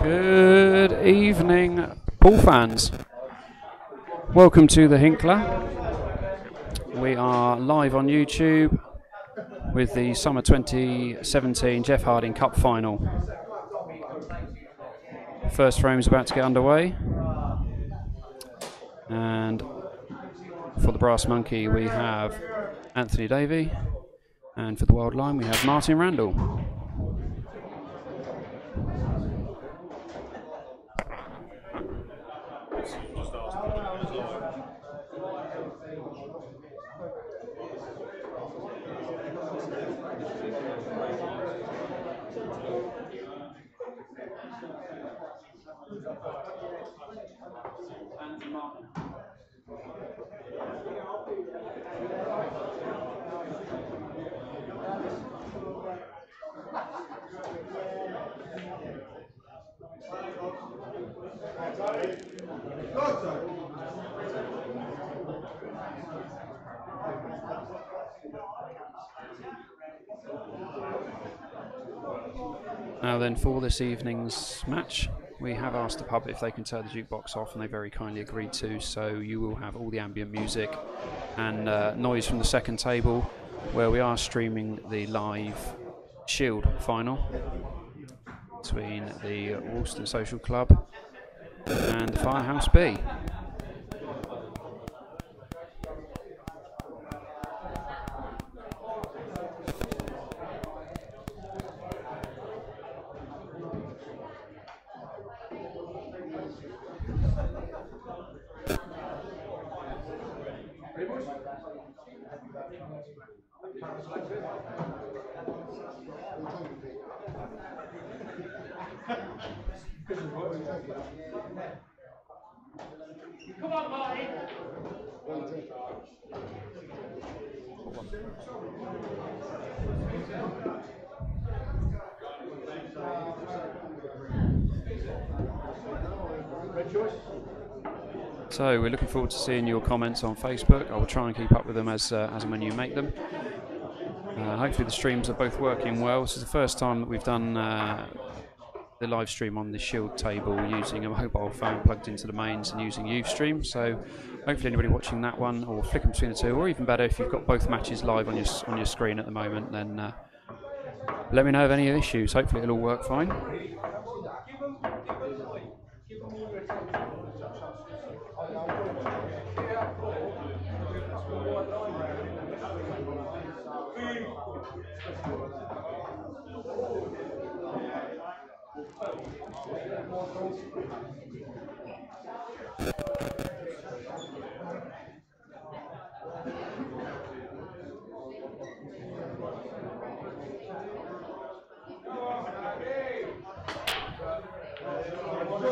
Good evening, pool fans. Welcome to the Hinkler. We are live on YouTube with the Summer 2017 Geoff Harding Cup Final. First frame is about to get underway. And for the Brass Monkey we have Anthony Davey. And for the Wild Line we have Martin Randall. Now then, for this evening's match, we have asked the pub if they can turn the jukebox off, and they very kindly agreed to, so you will have all the ambient music and noise from the second table, where we are streaming the live Shield final between the Woolston Social Club and the Firehouse B. Come on, Marty. So we're looking forward to seeing your comments on Facebook. I will try and keep up with them as and when you make them. Hopefully the streams are both working well. This is the first time that we've done the live stream on the Shield table using a mobile phone plugged into the mains and using Ustream. So hopefully anybody watching that one, or flicking between the two, or even better if you've got both matches live on your screen at the moment, then let me know of any issues. Hopefully it'll all work fine.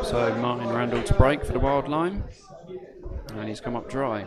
So Martin Randall to break for the Wild Line, and he's come up dry.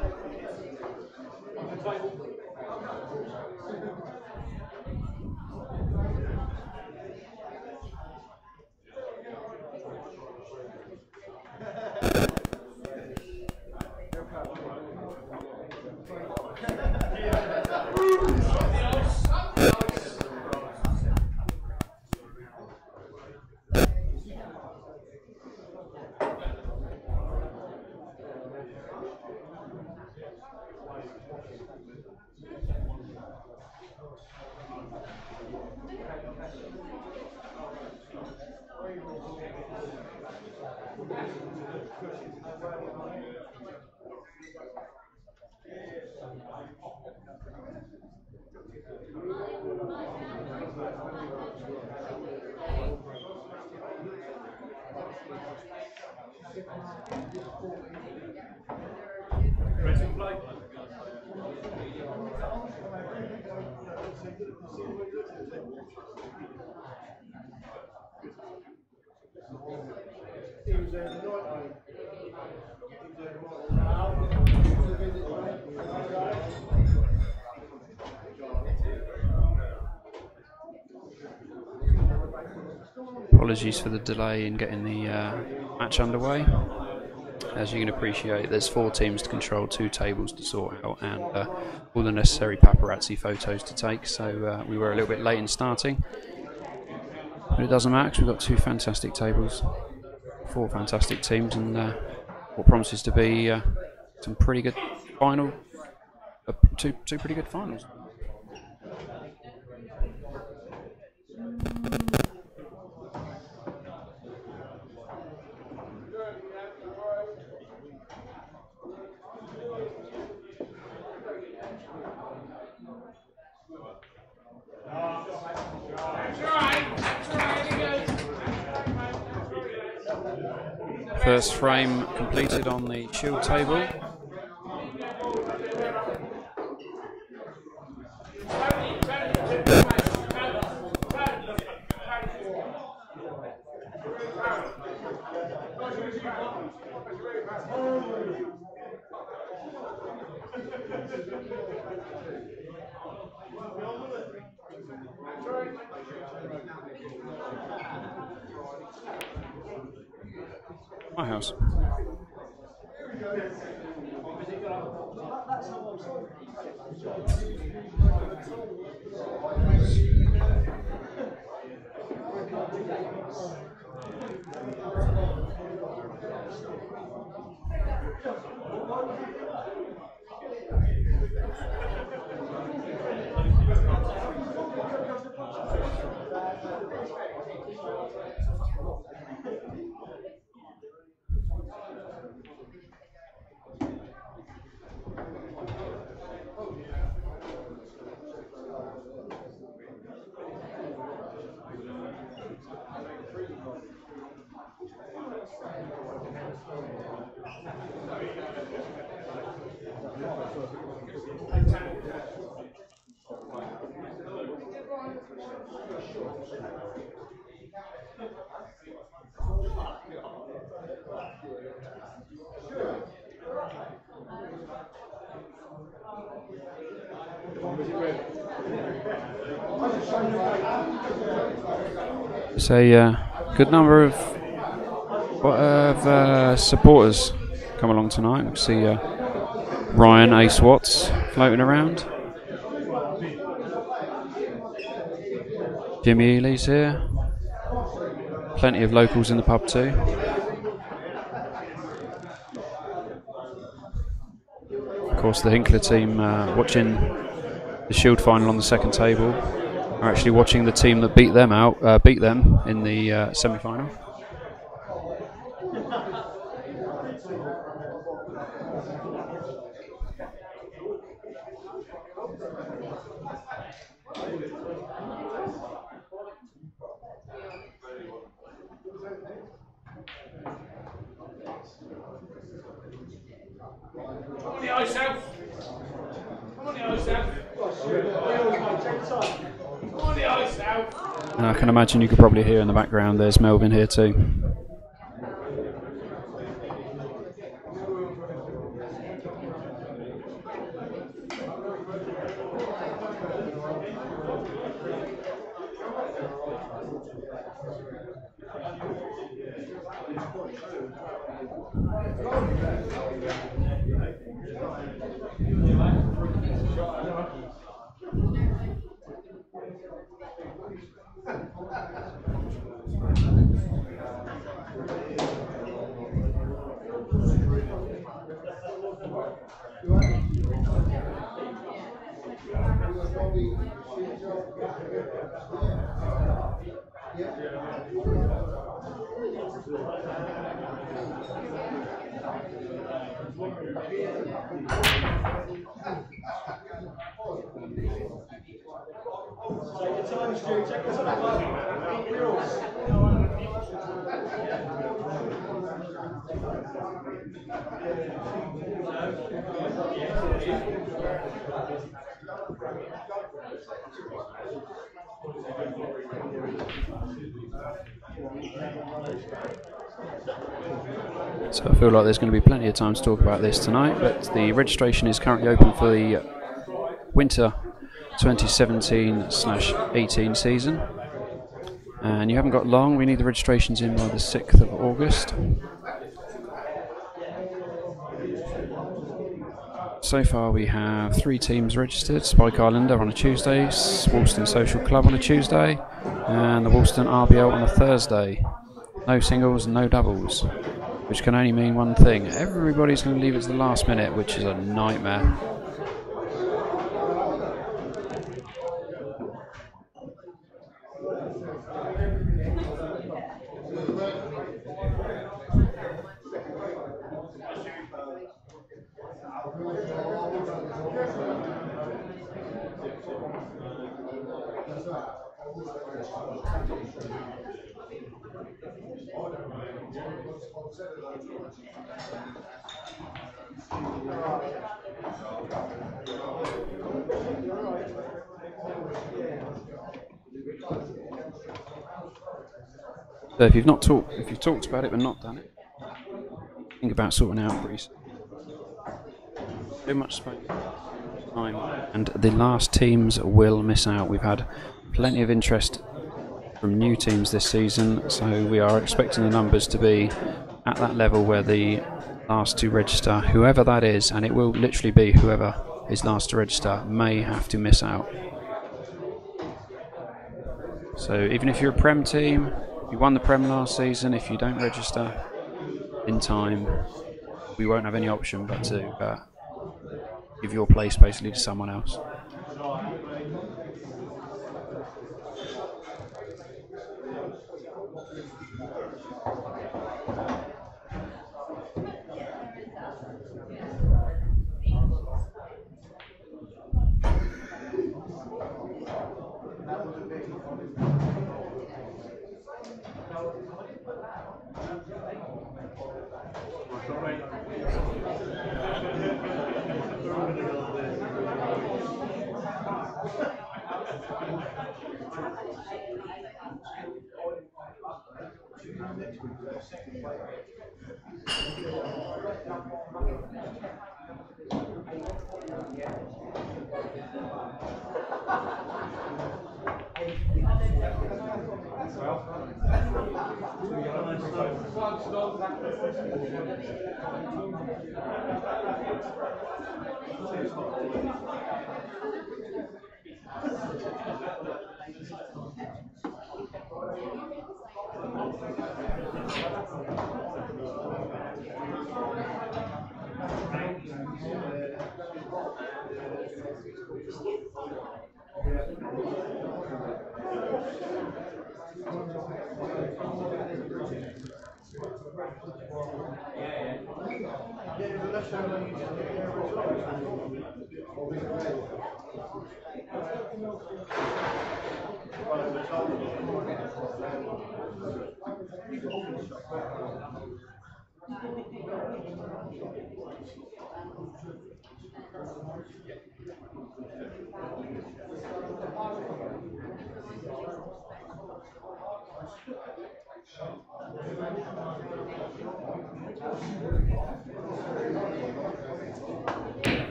Apologies for the delay in getting the match underway. As you can appreciate, there's 4 teams to control, 2 tables to sort out, and all the necessary paparazzi photos to take, so we were a little bit late in starting. But it doesn't matter because we've got 2 fantastic tables. 4 fantastic teams, and what promises to be some pretty good two pretty good finals. First frame completed on the shield table. My house. It's a good number of supporters come along tonight. We can see Ryan Ace Watts floating around. Jimmy Ely's here. Plenty of locals in the pub too. Of course, the Hinkler team watching the Shield final on the second table are actually watching the team that beat them in the semi-final. And I can imagine you could probably hear in the background there's Melvin here too. So I feel like there's going to be plenty of time to talk about this tonight, but the registration is currently open for the winter 2017/18 season, and you haven't got long. We need the registrations in by the 6th of August. So far we have 3 teams registered: Spike Islander on a Tuesday, Woolston Social Club on a Tuesday, and the Woolston RBL on a Thursday. No singles, no doubles, which can only mean one thing. Everybody's going to leave it to the last minute, which is a nightmare. So if you've talked about it but not done it, think about sorting out Greece. So much space, time, and the last teams will miss out. We've had plenty of interest from new teams this season, so we are expecting the numbers to be at that level where the last to register, whoever that is, and it will literally be whoever is last to register, may have to miss out. So even if you're a Prem team, you won the Prem last season, if you don't register in time, we won't have any option but to give your place basically to someone else.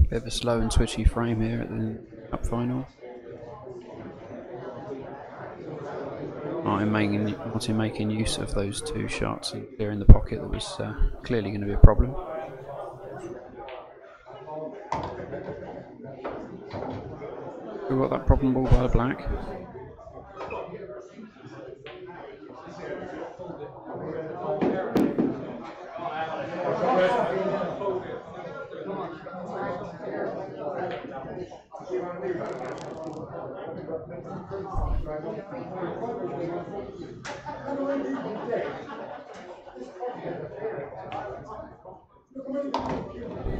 Bit of a slow and twitchy frame here at the cup final. Martin making use of those two shots and clearing the pocket that was clearly going to be a problem. We got that problem ball by the black.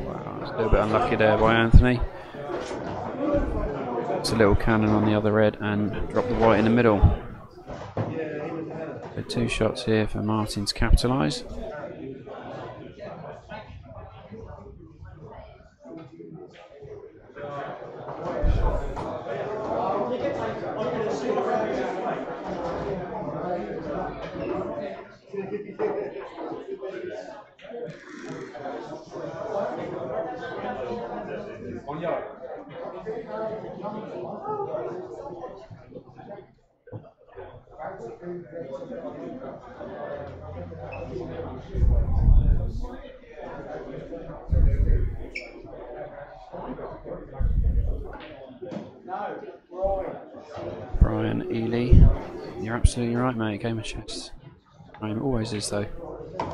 Wow, it's a little bit unlucky there by Anthony. It's a little cannon on the other red and drop the white in the middle. So 2 shots here for Martin to capitalise. Brian Ely, you're absolutely right, mate. Game of chess. Frame always is though.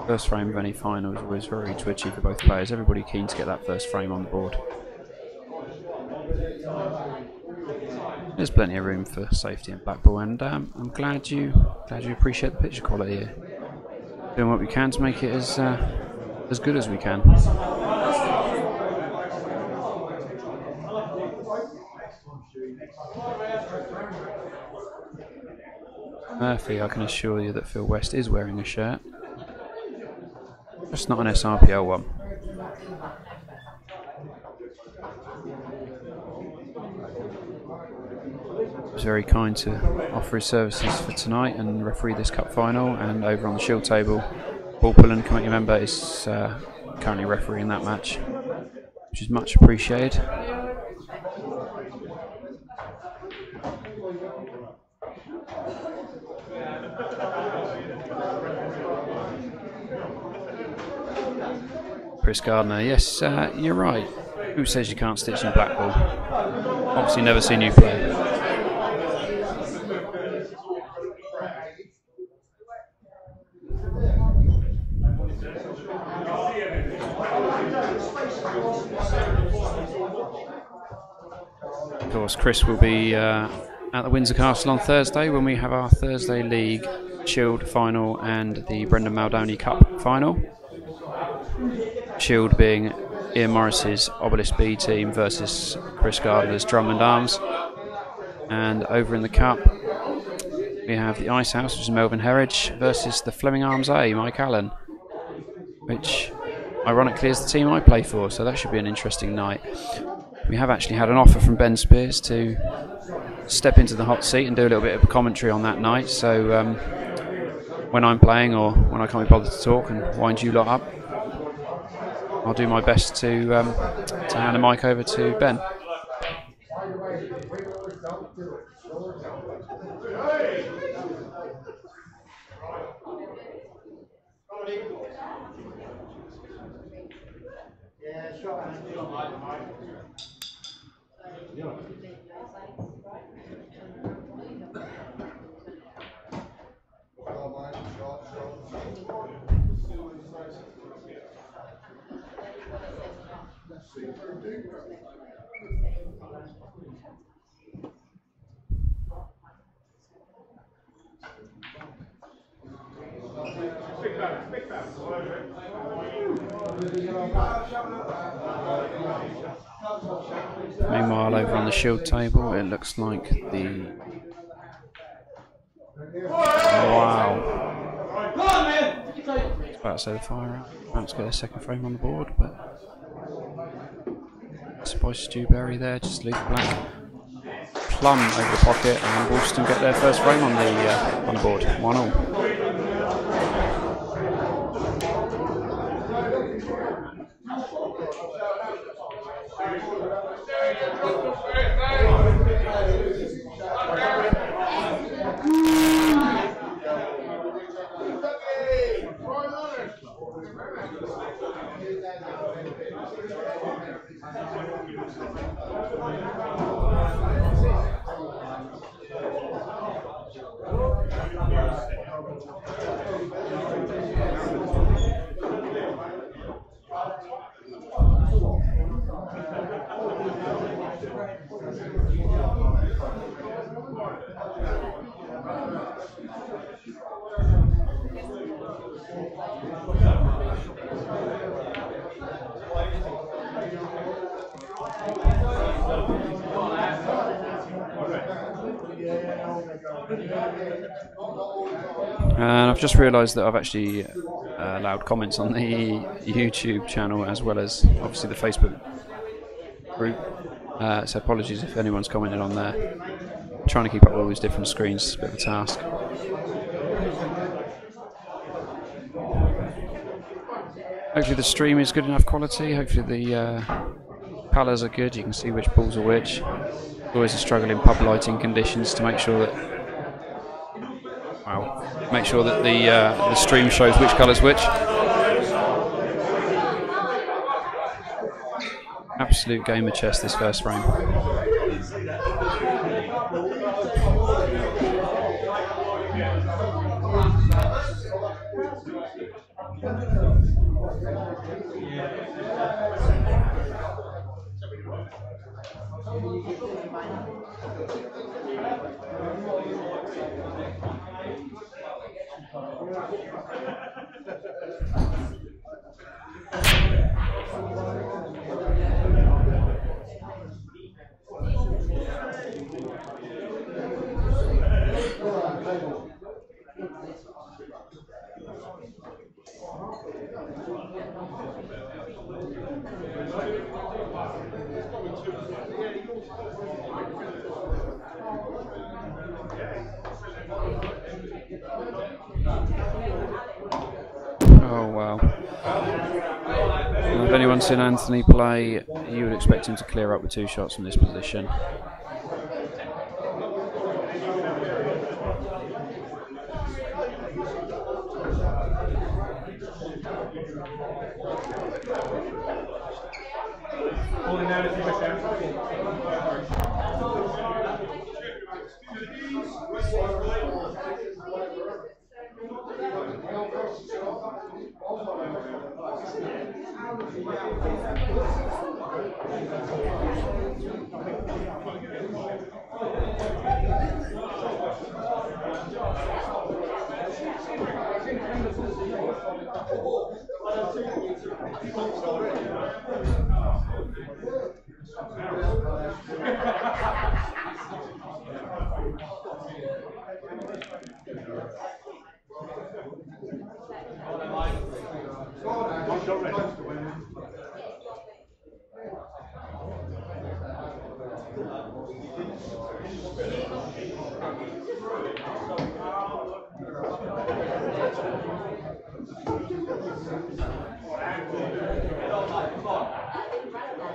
First frame of any final is always very twitchy for both players. Everybody keen to get that first frame on the board. There's plenty of room for safety in Blackpool, and I'm glad you appreciate the picture quality here. Doing what we can to make it as good as we can. Murphy, I can assure you that Phil West is wearing a shirt, just not an SRPL one. He was very kind to offer his services for tonight and referee this cup final, and over on the shield table, Paul Pullen, committee member, is currently refereeing that match, which is much appreciated. Chris Gardner, yes, you're right. Who says you can't stitch in Blackpool? Obviously never seen you play. Of course, Chris will be at the Windsor Castle on Thursday when we have our Thursday League Shield final and the Brendan Maldoney Cup final. Shield being Ian Morris's Obelisk B team versus Chris Gardner's Drummond Arms. And over in the Cup, we have the Ice House, which is Melvin Herridge, versus the Fleming Arms A, Mike Allen, which ironically is the team I play for, so that should be an interesting night. We have actually had an offer from Ben Spears to step into the hot seat and do a little bit of a commentary on that night, so when I'm playing or when I can't be bothered to talk and wind you lot up, I'll do my best to hand the mic over to Ben. Meanwhile, over on the shield table, it looks like the... Wow. I was about to say the fire out. About to get a second frame on the board, but... Spice Dewberry there, just leave black. Plum over the pocket, and Wolston get their first frame on the board. 1-1. And I've just realised that I've actually allowed comments on the YouTube channel as well as obviously the Facebook group, so apologies if anyone's commented on there. I'm trying to keep up with all these different screens, it's a bit of a task. Hopefully the stream is good enough quality, hopefully the colours are good, you can see which balls are which. Always a struggle in pub lighting conditions to make sure that the stream shows which colour's which. Absolute game of chess this first frame. Oh wow. If anyone's seen Anthony play, you would expect him to clear up with 2 shots from this position.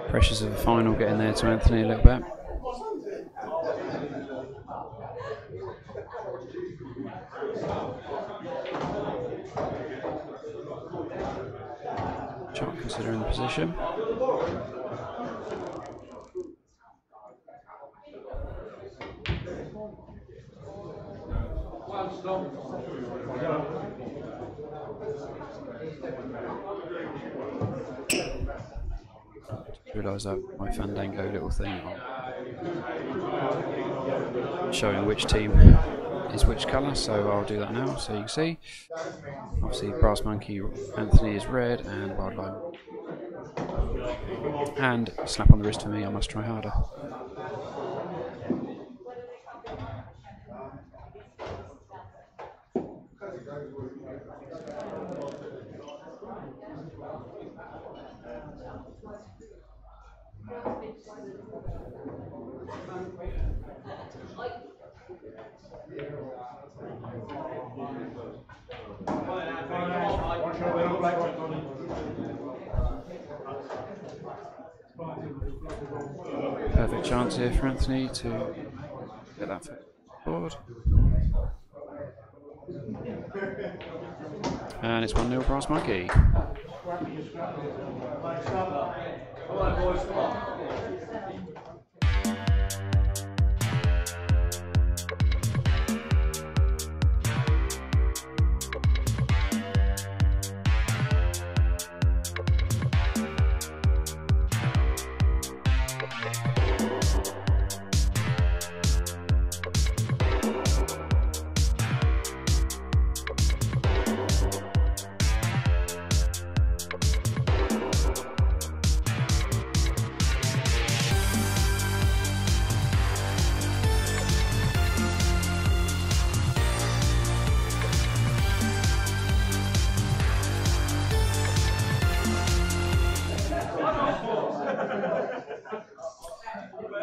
Pressures of the final getting there to Anthony a little bit. Shot considering the position. Realise that my Fandango little thing showing which team is which colour, so I'll do that now so you can see. Obviously Brass Monkey Anthony is red and Wildline. And slap on the wrist for me, I must try harder. Perfect chance here for Anthony to get that forward. And it's 1-0 Brass Monkey.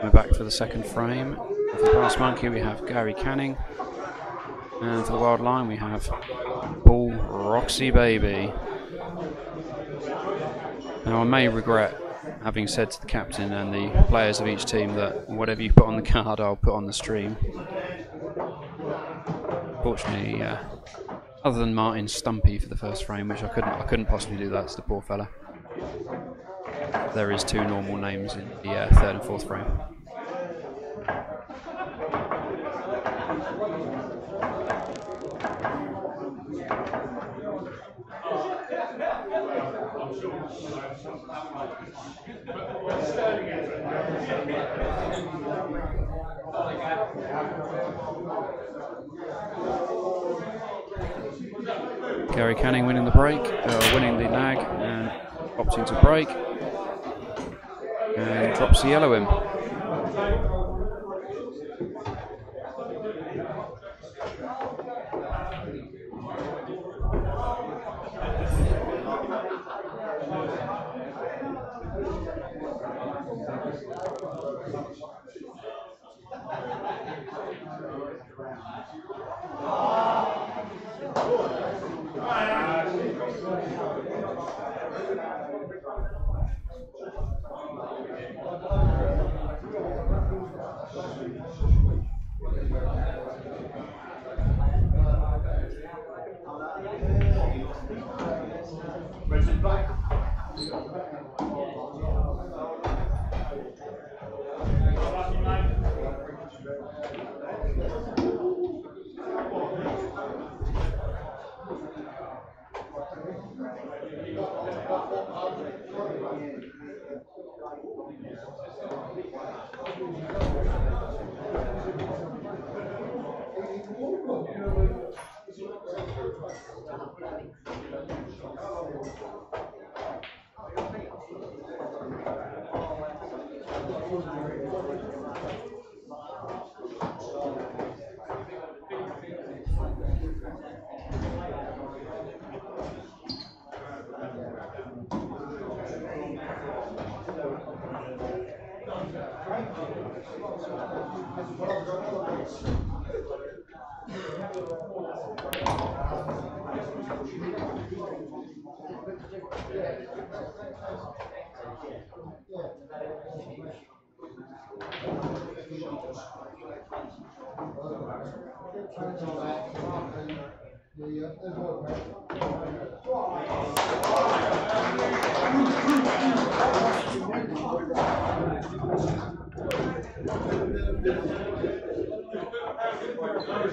We're back for the second frame. For the Brass Monkey we have Gary Canning, and for the Wild Line we have Paul Roxy Baby. Now I may regret having said to the captain and the players of each team that whatever you put on the card I'll put on the stream. Fortunately, other than Martin Stumpy for the first frame, which I couldn't possibly do that to the poor fella. there is 2 normal names in the 3rd and 4th frame. Gary Canning winning the break, winning the nag, and opting to break, and drops the yellow in.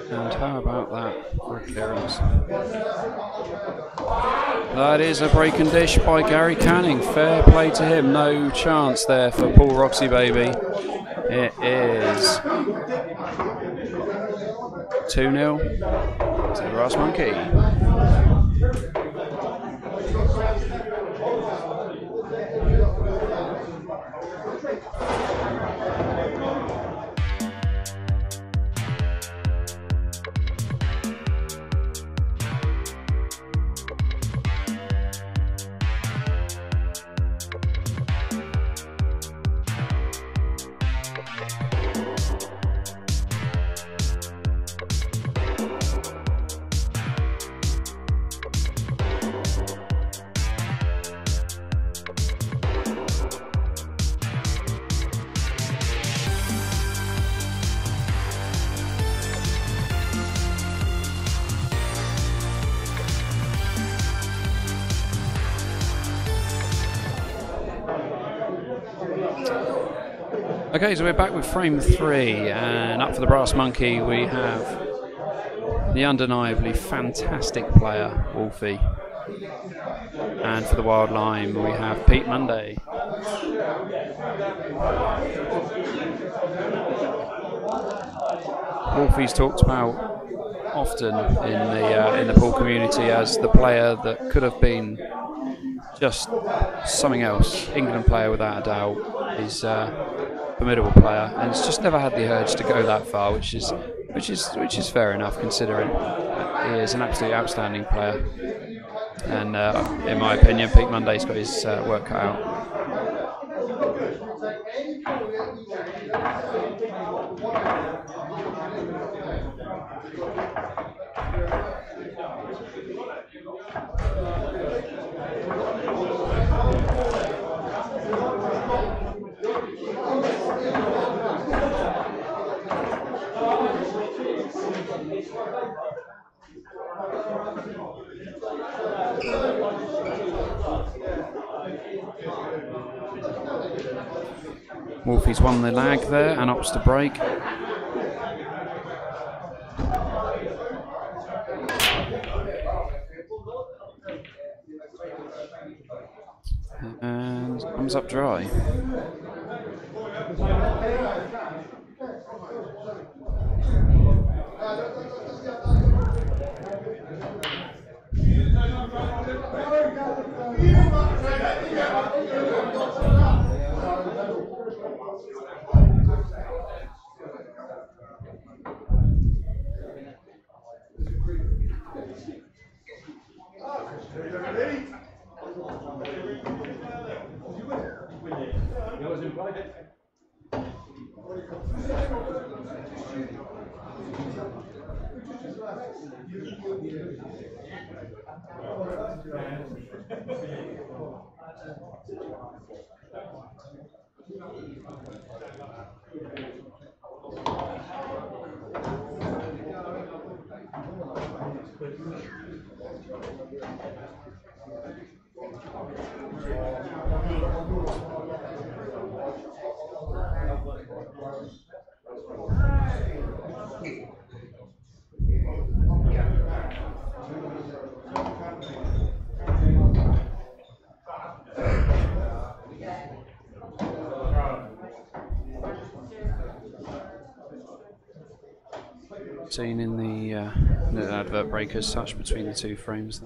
And how about that for clearance? That is a break and dish by Gary Canning. Fair play to him. No chance there for Paul Roxy Baby. It is 2-0 to the Brass Monkey. Okay, so we're back with frame 3, and up for the Brass Monkey we have the undeniably fantastic player, Wolfie. And for the Wild Lime we have Pete Monday. Wolfie's talked about often in the pool community as the player that could have been just something else. England player without a doubt. He's formidable player, and it's just never had the urge to go that far, which is fair enough considering he is an absolutely outstanding player. And in my opinion, Pete Monday's got his work cut out. Wolfie's won the lag there and opts to break. And comes up dry. Seen in the advert break as such between the two frames.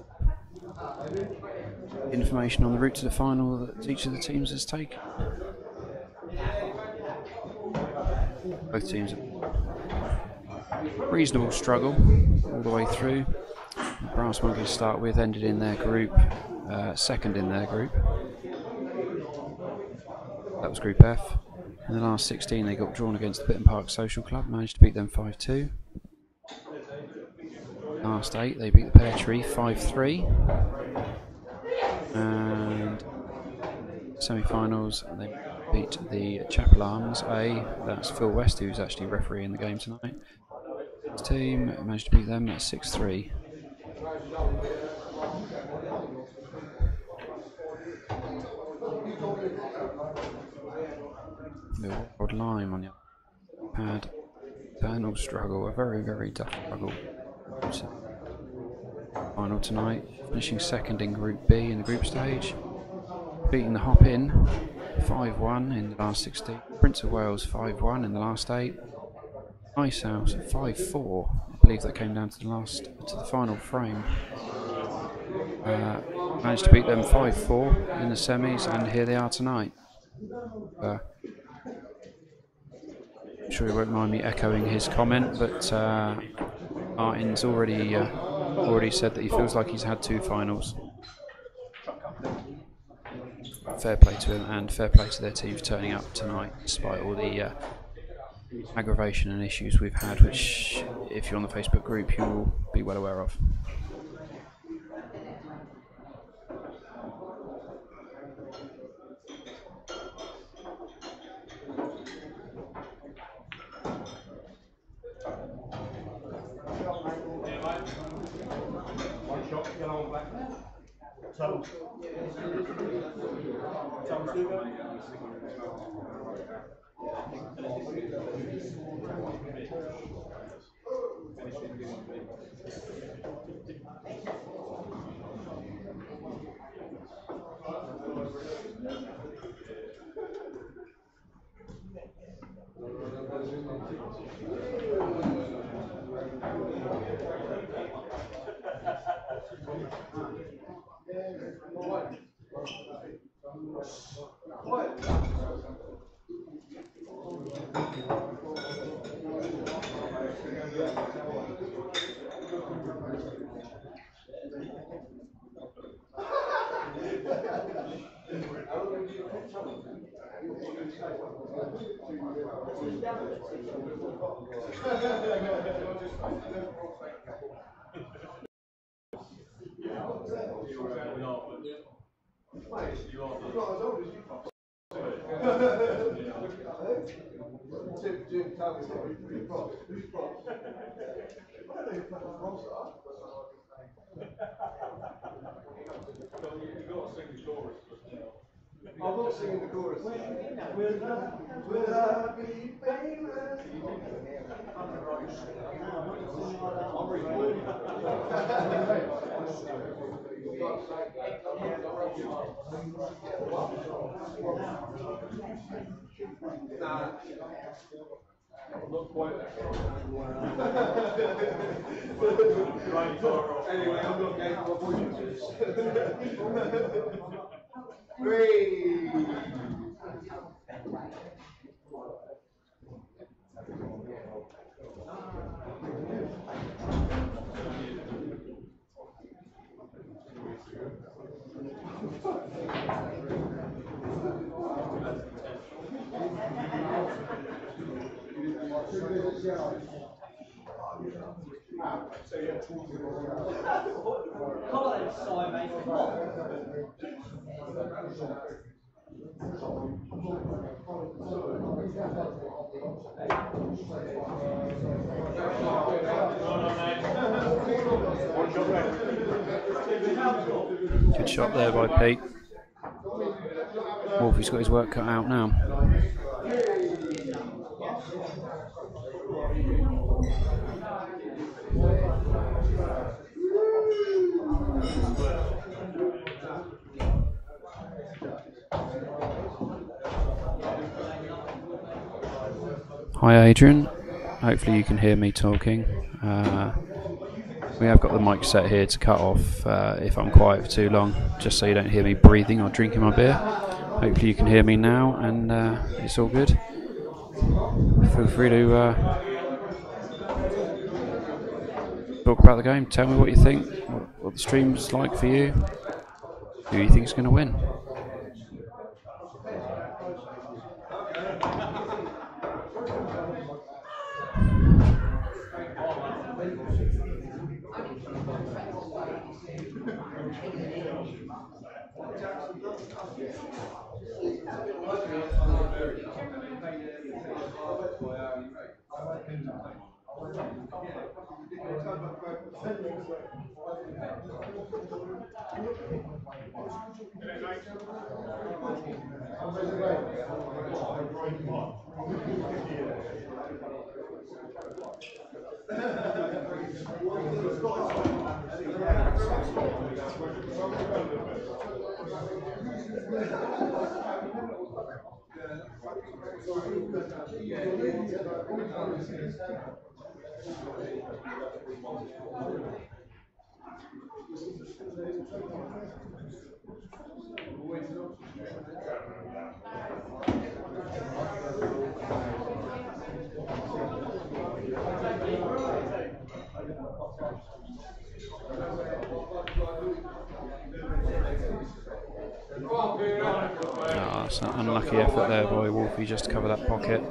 Information on the route to the final that each of the teams has taken. Both teams have reasonable struggle all the way through. The Brass Monkeys to start with ended in their group, second in their group. That was Group F. In the last 16 they got drawn against the Bitton Park Social Club, managed to beat them 5-2. Last 8 they beat the Pear Tree 5-3. And semi-finals they beat the Chapel Arms A, that's Phil West who's actually refereeing the game tonight. His team managed to beat them at 6-3. The World Lime on the had eternal struggle, a very, very tough struggle. Final tonight, finishing second in Group B in the group stage, beating the Hop In 5-1 in the last 16, Prince of Wales 5-1 in the last 8, Ice House 5-4. I believe that came down to the final frame. Managed to beat them 5-4 in the semis, and here they are tonight. I'm sure he won't mind me echoing his comment, but Martin's already said that he feels like he's had 2 finals. Fair play to him, and fair play to their team for turning up tonight despite all the aggravation and issues we've had, which if you're on the Facebook group you will be well aware of. Anyway, I'm not going to avoid this. Three. Good shot there by Pete. Wolfie's got his work cut out now. Hi Adrian, hopefully you can hear me talking. We have got the mic set here to cut off if I'm quiet for too long, just so you don't hear me breathing or drinking my beer. Hopefully you can hear me now and it's all good. Feel free to talk about the game, tell me what you think, what the stream's like for you, who you think is going to win. Oh, it's an unlucky effort there by Wolfie just to cover that pocket.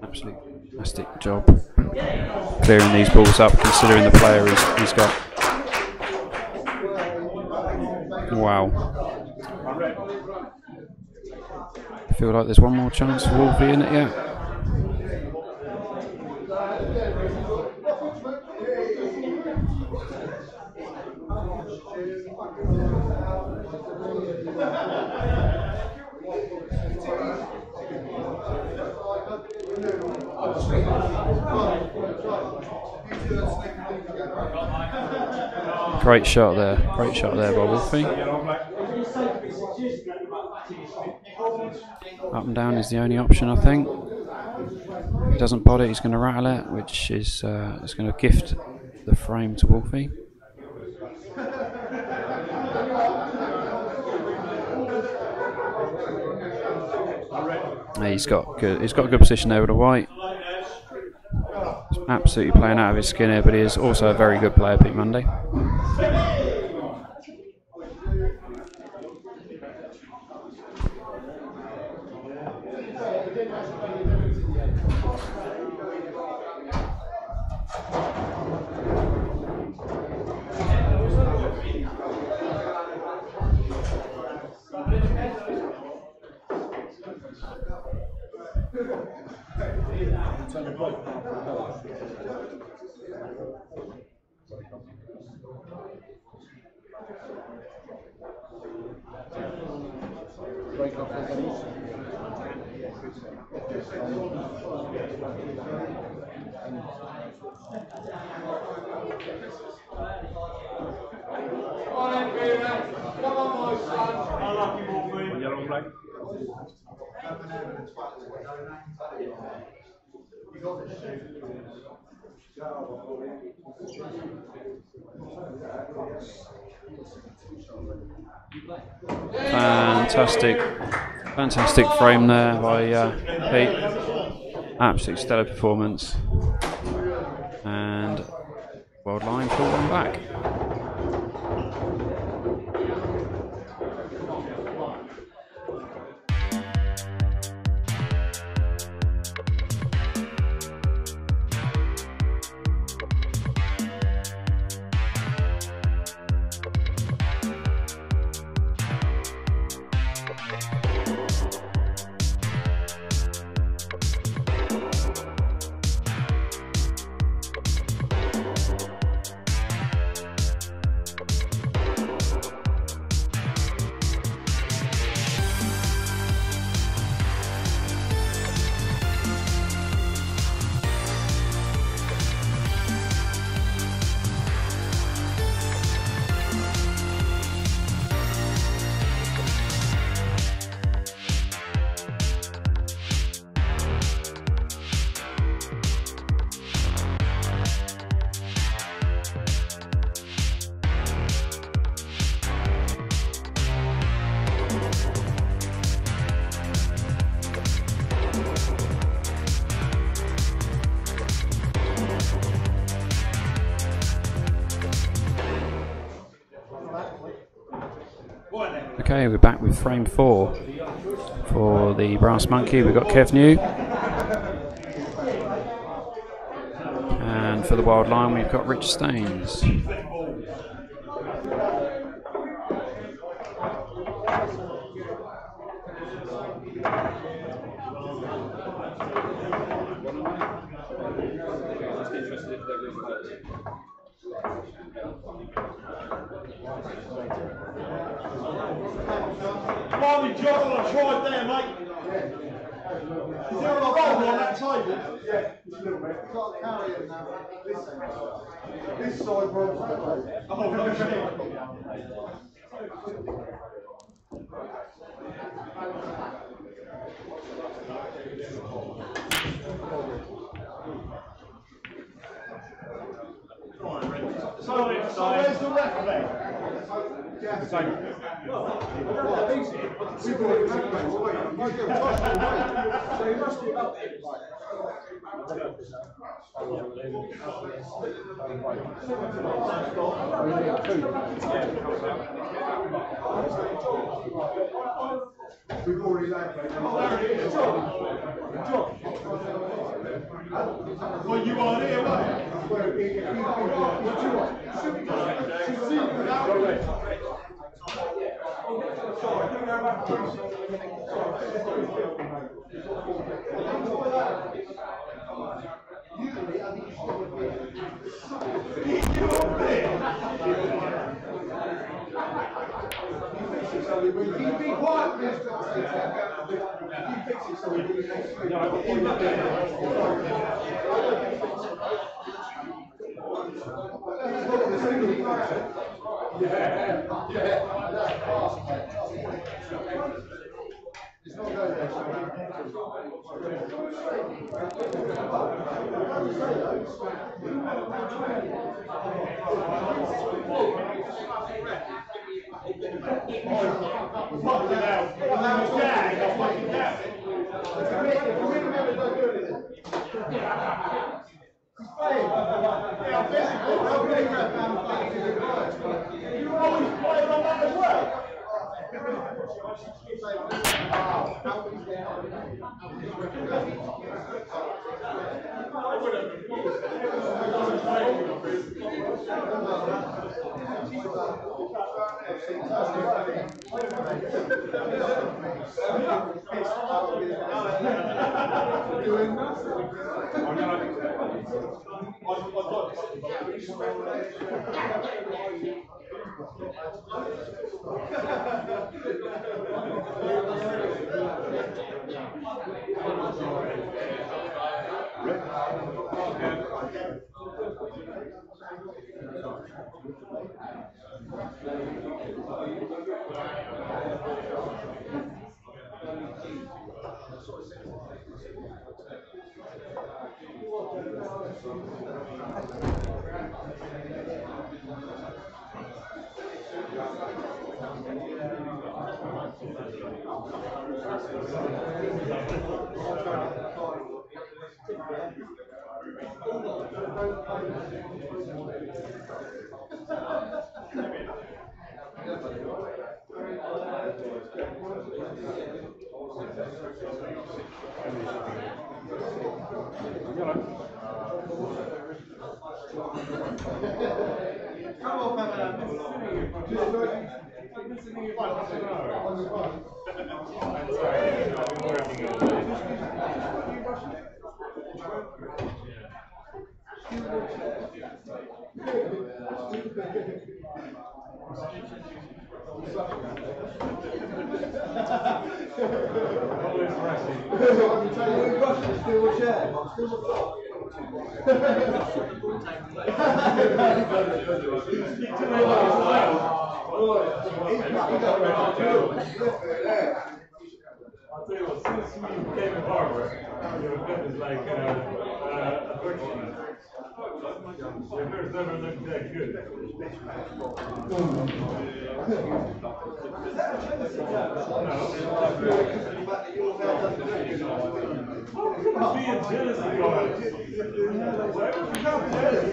Absolute fantastic job clearing these balls up, considering the player he's got. Wow. I feel like there's one more chance for Wolfie in it yet. Great shot there by Wolfie. Up and down is the only option, I think. If he doesn't pot it, he's going to rattle it, which is going to gift the frame to Wolfie. He's got a good position there with the white. He's absolutely playing out of his skin here, but he is also a very good player, Pete Monday. Fantastic frame there by Pete. Absolute stellar performance. And World Line pulled one back. Okay, we're back with frame 4 for the brass monkey. We've got Kev New, and for the wild lion we've got Rich Staines. Geoff, I tried there, mate. Is there a roll on that table? Yeah, it's a little bit. You've got to carry it now. This side rolls that way. Oh, no shit. So where's the ref then? We've already left. Well, you are here, right? What do you want? I'll tell you what, since we became a barber, your cut is like a virtue. Your hair's never looked that good. Being jealous of God. Why would you be jealous of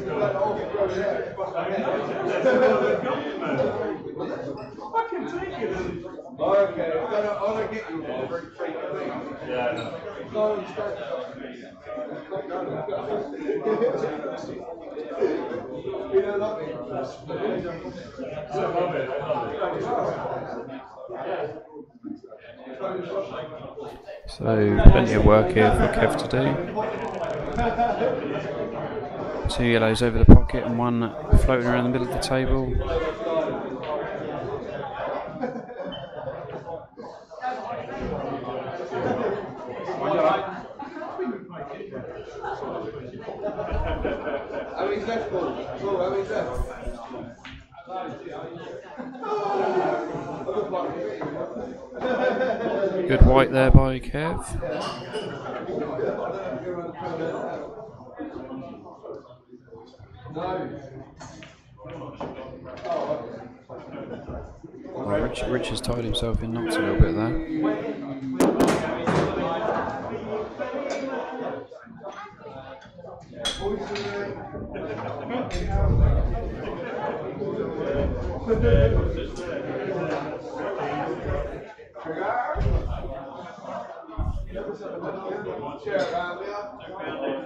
God? I'm not jealous of the compliment. Fucking take it. Okay, I don't get you all very straight away. Yeah, I know. You don't love me. I love it, I love it. So plenty of work here for Kev to do. 2 yellows over the pocket and one floating around the middle of the table. How many's left, Paul? Paul, how many's left? Good white there by Kev. Well, Rich has tied himself in knots a little bit there.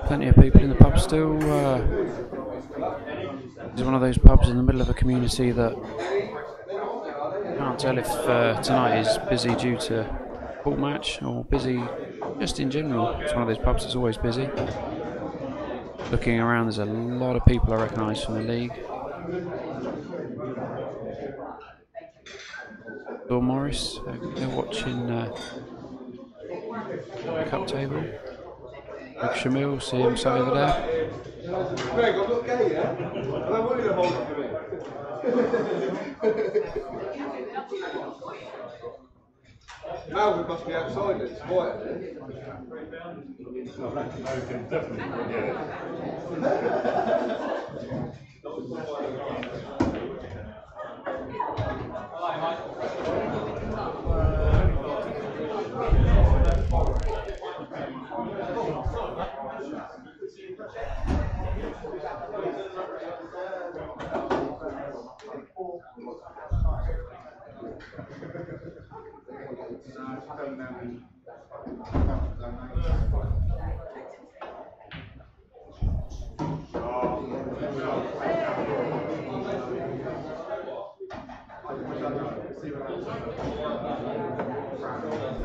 Plenty of people in the pub still. It's one of those pubs in the middle of a community that can't tell if tonight is busy due to ball match or busy just in general. It's one of those pubs that's always busy. Looking around, there's a lot of people I recognise from the league. Bill Morris, they're watching the cup table. Greg Shamil, see him sat over there. Greg, I'm not gay, yeah? I don't want you to hold it for me. Malwood must be outside, it's quiet there. I can definitely forget it.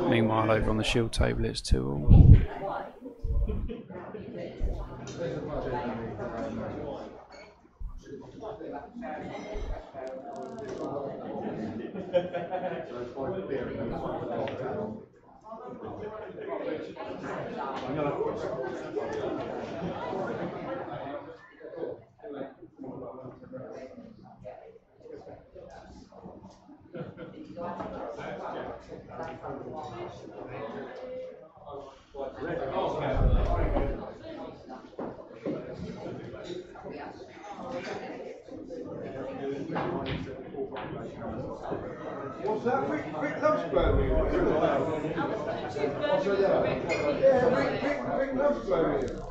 Meanwhile, over on the shield table, it's 2-2. What's that? Rick loves Birmingham. Yeah, Rick loves Birmingham.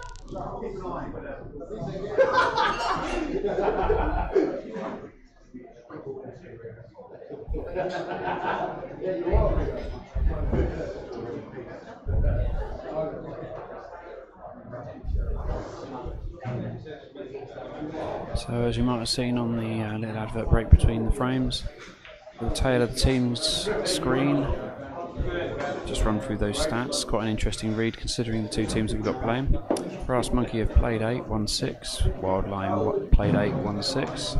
So as you might have seen on the little advert break between the frames, the tail of the team's screen, just run through those stats. Quite an interesting read considering the two teams that we've got playing. Brass Monkey have played 8, won 6. Wild Lion played 8, won 6.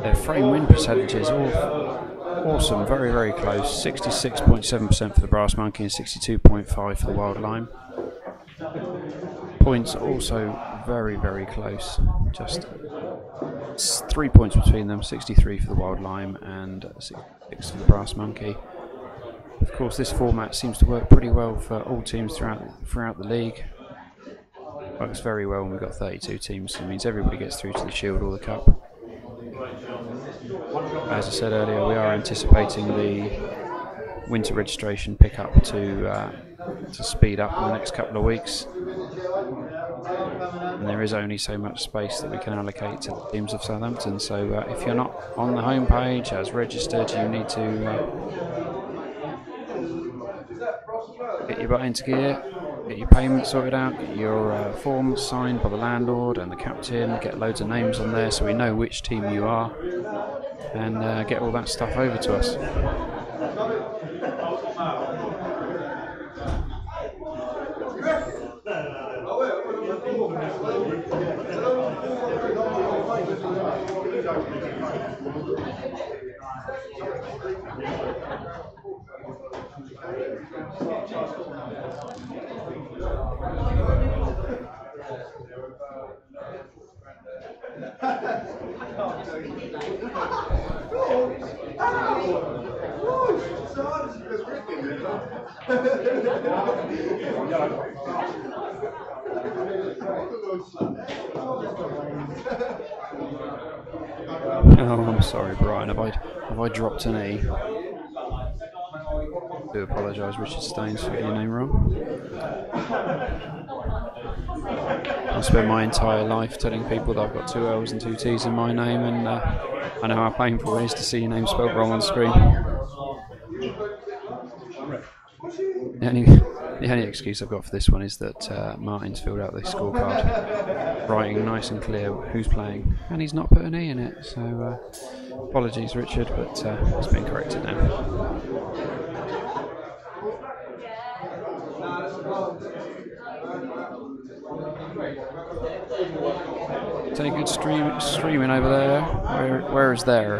Their frame win percentages all awesome, very, very close. 66.7% for the Brass Monkey and 62.5% for the Wild Lion. Points also very, very close. Just 3 points between them, 63 for the Wild Lime and 66 for the Brass Monkey. Of course, this format seems to work pretty well for all teams throughout the league. Works very well when we've got 32 teams. It means everybody gets through to the Shield or the Cup. As I said earlier, we are anticipating the winter registration pickup to speed up in the next couple of weeks. And there is only so much space that we can allocate to the teams of Southampton. So if you're not on the home page as registered, you need to get your butt into gear, get your payments sorted out, get your forms signed by the landlord and the captain, get loads of names on there so we know which team you are, and get all that stuff over to us. Oh, I'm sorry, Brian. Have I dropped an E? I do apologise, Richard Staines, for getting your name wrong. I spent my entire life telling people that I've got 2 L's and 2 T's in my name, and I know how painful it is to see your name spelled wrong on screen. The only excuse I've got for this one is that Martin's filled out the scorecard, writing nice and clear who's playing, and he's not put an E in it, so apologies, Richard, but it's been corrected now. Take good streaming over there. Where is there?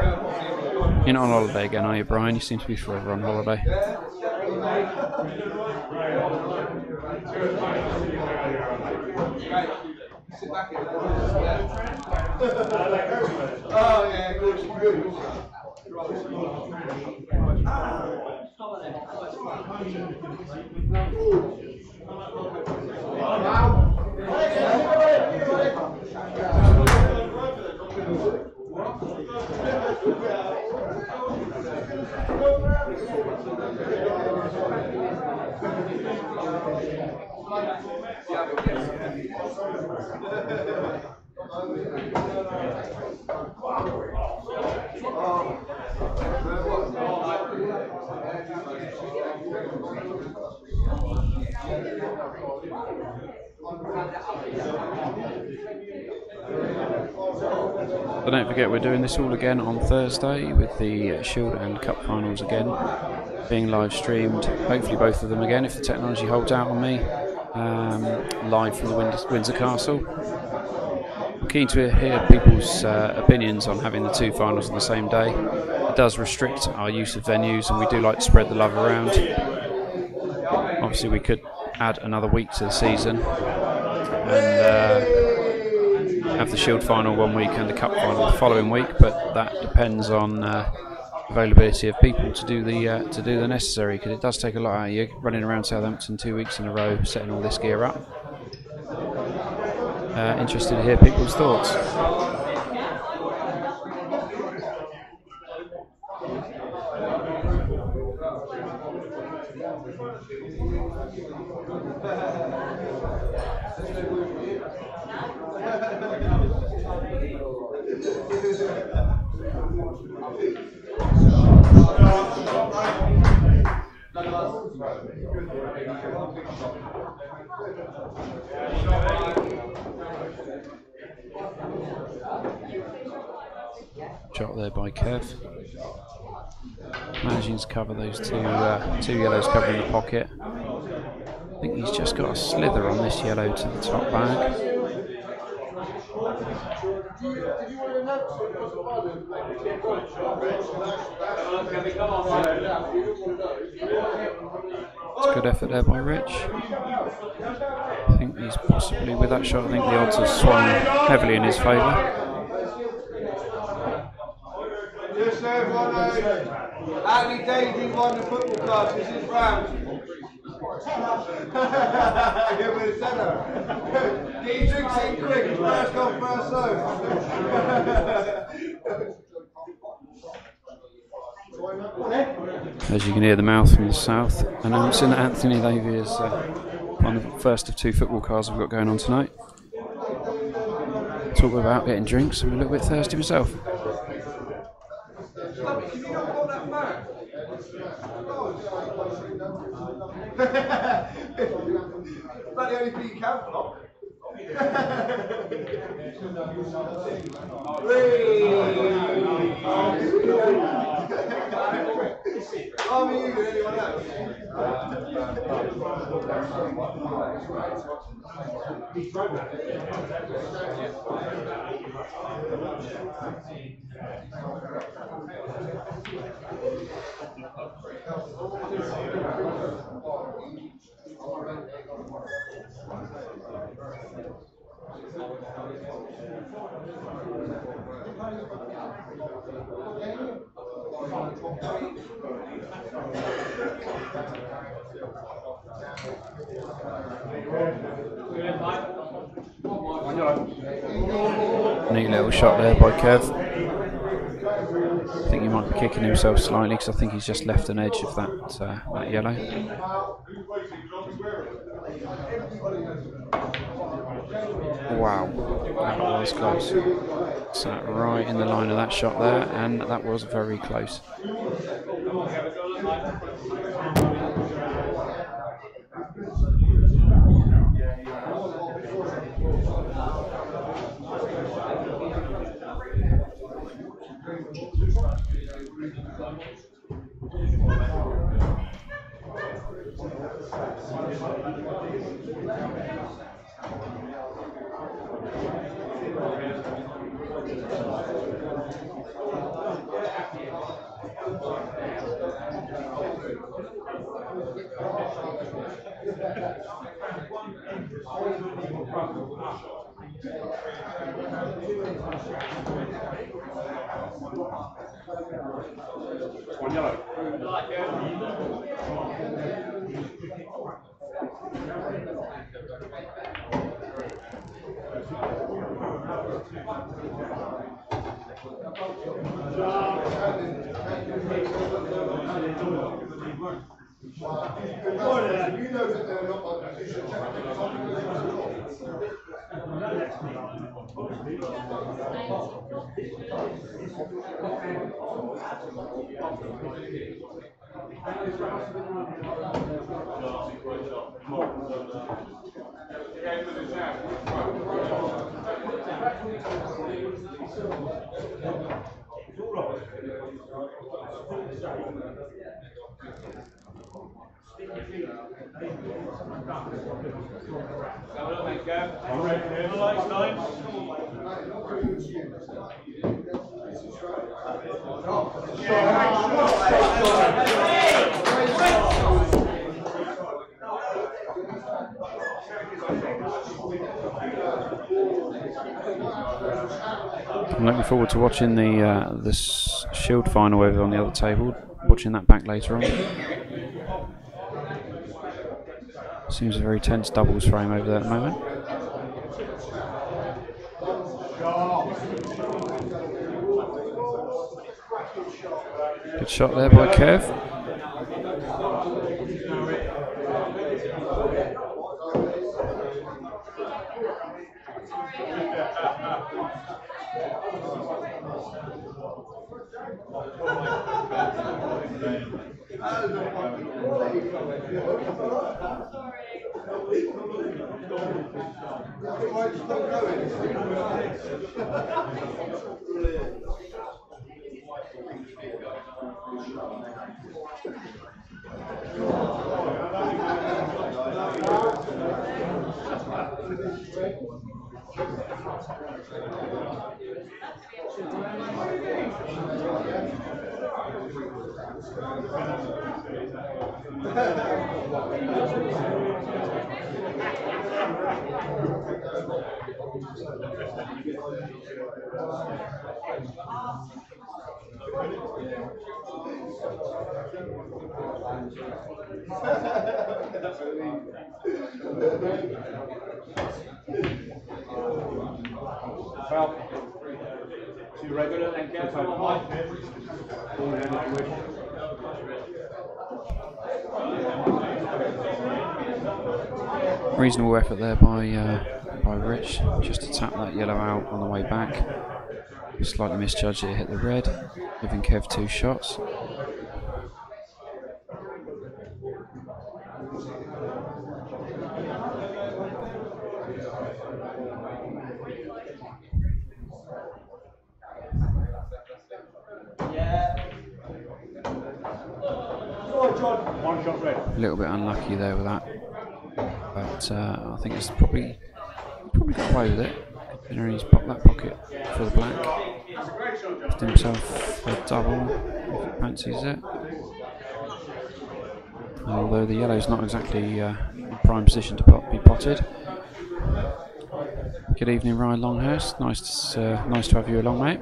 You're not on holiday again, are you, Brian? You seem to be forever on holiday. Oh yeah, of course, good. But don't forget, we're doing this all again on Thursday with the Shield and Cup finals again being live streamed. Hopefully both of them again if the technology holds out on me. live from the Windsor Castle. I'm keen to hear people's opinions on having the two finals on the same day. It does restrict our use of venues, and we do like to spread the love around. Obviously, we could add another week to the season and have the Shield final one week and the Cup final the following week, but that depends on availability of people to do the necessary, because it does take a lot out of you running around Southampton 2 weeks in a row setting all this gear up. Interested to hear people's thoughts. Shot there by Geoff. Managing to cover those two yellows covering the pocket. I think he's just got a slither on this yellow to the top bag. It's a good effort there by Rich. I think he's possibly, with that shot, I think the odds have swung heavily in his favour. Yes, everyone knows. Andy Daisy won the football club. This is round. Give me a centre. Get your drinks in quick. First come, first serve. As you can hear the mouth from the south announcing that Anthony Davey is on the first of two football cars we've got going on tonight. Talk about getting drinks. I'm a little bit thirsty myself. Can you not hold that back? That's the only thing you can block. Are you than anyone else? Neat little shot there by Geoff. I think he might be kicking himself slightly because I think he's just left an edge of that yellow. Wow, that was close. Sat right in the line of that shot there, and that was very close. One yellow. You know that they're not like you should check I'm ready here. The lights nine. I'm looking forward to watching the Shield final over on the other table. Watching that back later on. Seems a very tense doubles frame over there at the moment. Good shot there by Geoff. Well, too regular then, Geoff. Reasonable effort there by Rich, just to tap that yellow out on the way back. Slightly misjudged it, hit the red, giving Geoff 2 shots. One shot red. A little bit unlucky there with that, but I think he's probably got away with it, considering he's popped that pocket for the black. Left himself a double if he fancies it. Although the yellow's not exactly in prime position to be potted. Good evening, Ryan Longhurst. Nice to have you along, mate.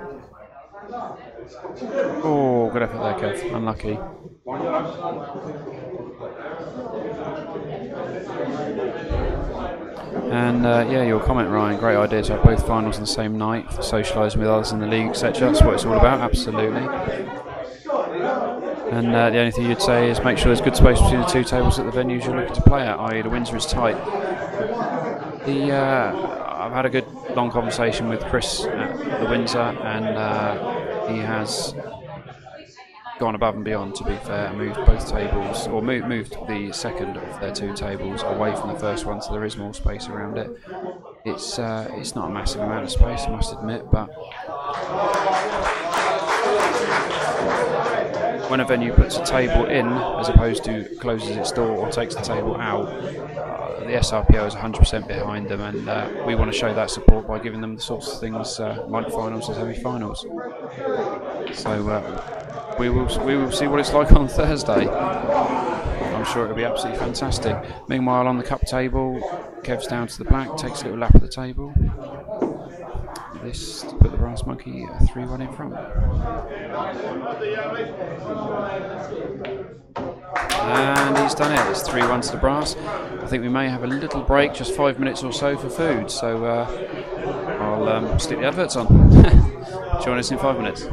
Oh, good effort there, Geoff. Unlucky. And yeah, your comment, Ryan. Great idea to have both finals on the same night for socialising with others in the league, etc. That's what it's all about. Absolutely. And the only thing you'd say is make sure there's good space between the two tables at the venues you're looking to play at, i.e. the Windsor is tight. I've had a good long conversation with Chris at the Windsor, and he has gone above and beyond, to be fair, and moved both tables, or moved the second of their 2 tables away from the first one, so there is more space around it. It's not a massive amount of space, I must admit, but when a venue puts a table in as opposed to closes its door or takes the table out, the SRPL is 100% behind them, and we want to show that support by giving them the sorts of things like finals and semi-finals. So we will see what it's like on Thursday. I'm sure it'll be absolutely fantastic. Meanwhile, on the cup table, Geoff's down to the black, takes a little lap of the table. This to put the brass monkey 3-1 in front. And he's done it. It's 3-1 to the brass. I think we may have a little break, just 5 minutes or so for food. So I'll stick the adverts on. Join us in 5 minutes.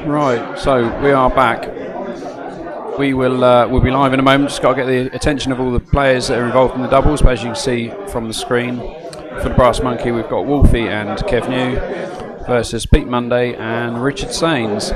Right, so we are back. We'll be live in a moment. Just got to get the attention of all the players that are involved in the doubles. But as you can see from the screen, for the Brass Monkey, we've got Wolfie and Kev New versus Pete Monday and Richard Sains.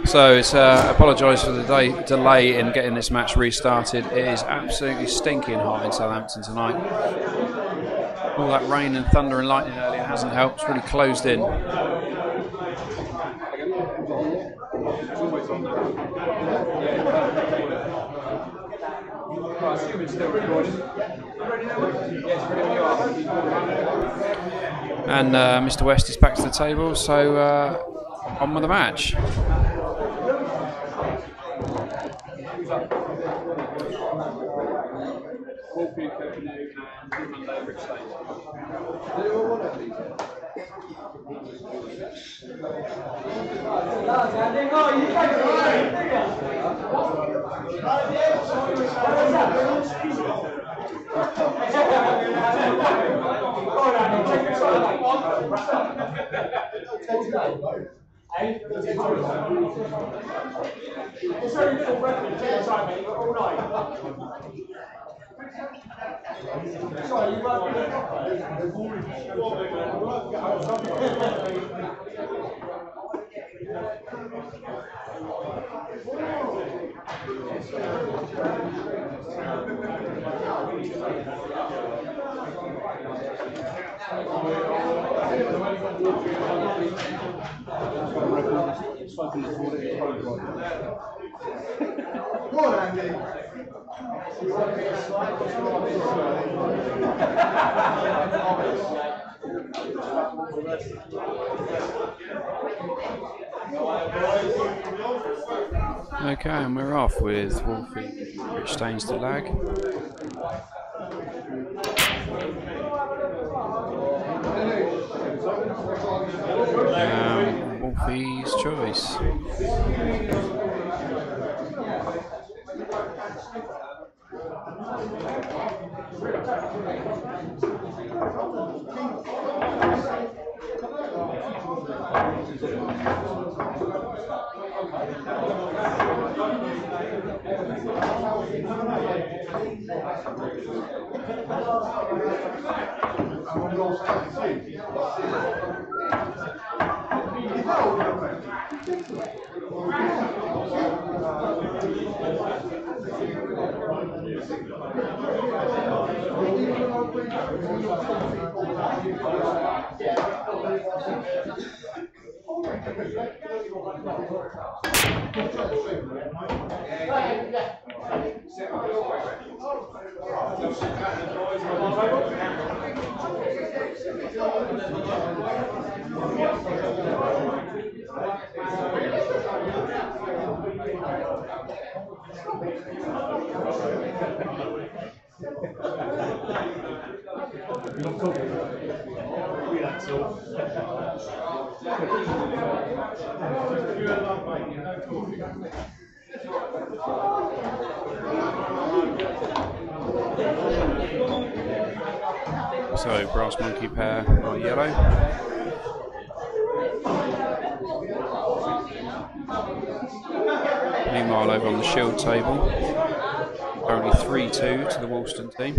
So it's apologise for the delay in getting this match restarted. It is absolutely stinking hot in Southampton tonight. All that rain and thunder and lightning earlier hasn't helped. It's really closed in. And Mr. West is back to the table, so on with the match. spoken to toilet, it's probably right. Go on, Andy. Okay, and we're off with Wolfie, which stains the lag. Wolfie's choice. So, brass monkey pair are yellow. Meanwhile, over on the shield table, only 3-2 to the Woolston team.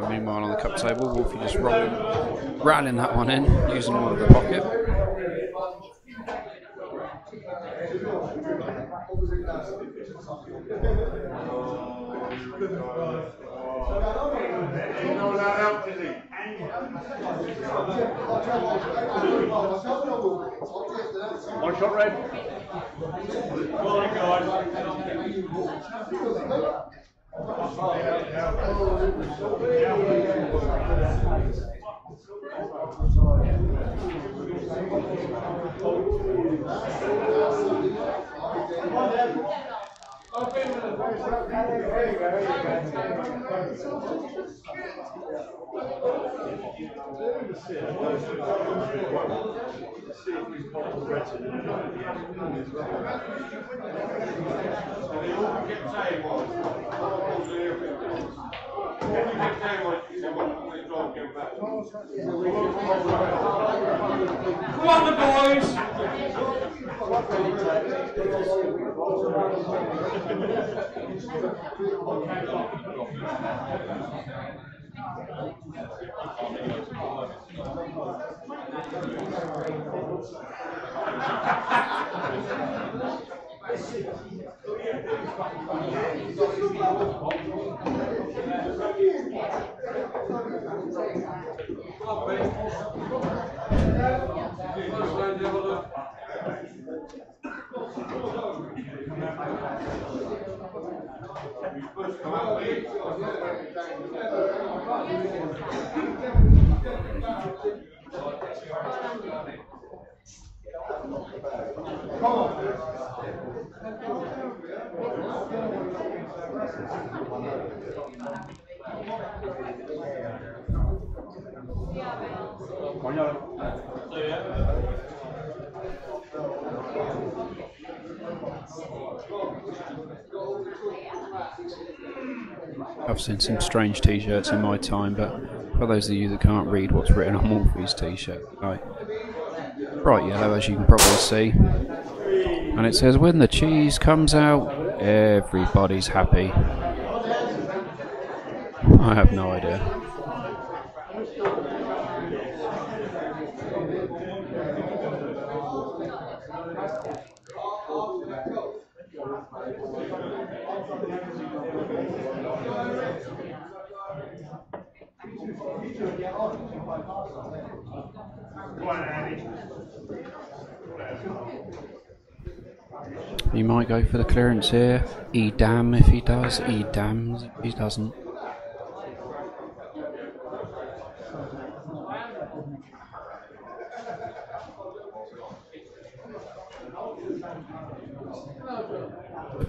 Meanwhile, on the cup table, Wolfie just rattling that one in, using all of the pocket. One shot red. Morning, guys. Come on, the boys! I've seen some strange t-shirts in my time, but for those of you that can't read what's written on Wolfie's t-shirt, right, bright yellow as you can probably see, and it says when the cheese comes out everybody's happy. I have no idea. He might go for the clearance here. Damn if he does. Damns if he doesn't.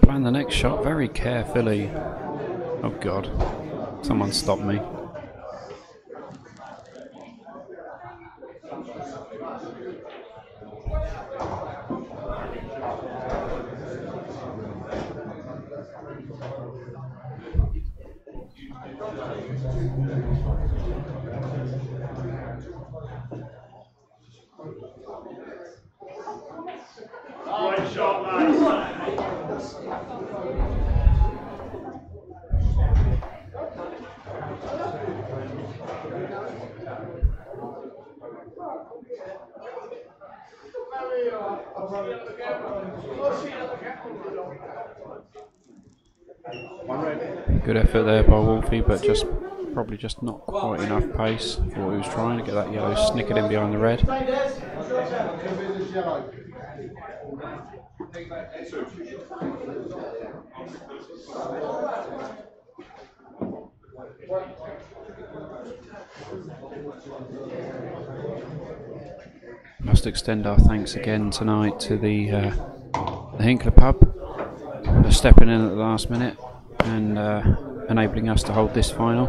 Plan the next shot very carefully. Oh God, someone stop me. Great shot, lads. Good effort there by Wolfie, but probably just not quite enough pace for what he was trying to get that yellow snickered in behind the red. Must extend our thanks again tonight to the Hinkler pub for stepping in at the last minute and enabling us to hold this final.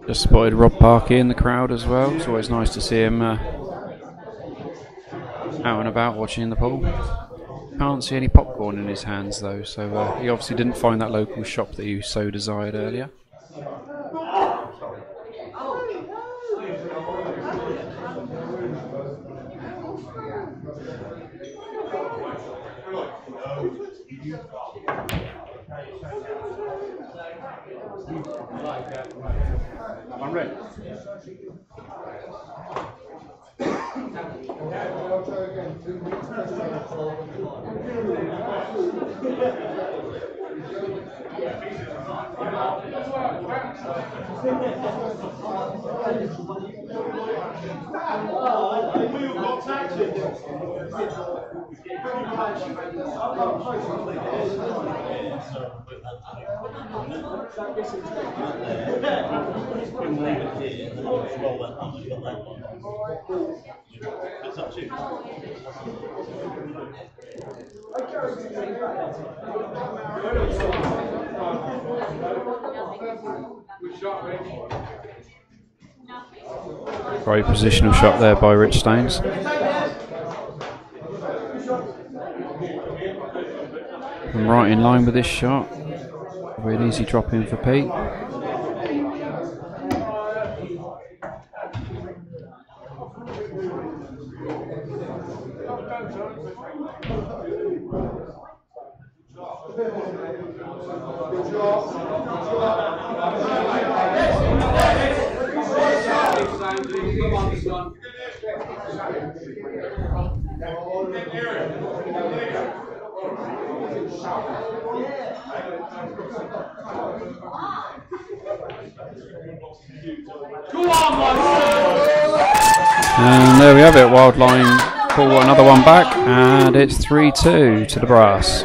Just spotted Rob Parker in the crowd as well. It's always nice to see him out and about watching the pool. Can't see any popcorn in his hands though, so he obviously didn't find that local shop that he so desired earlier. I'm ready. Great positional shot there by Rich Stones. And right in line with this shot. Really easy drop in for Pete. And there we have it, wild line, pull another one back, and it's 3-2 to the brass.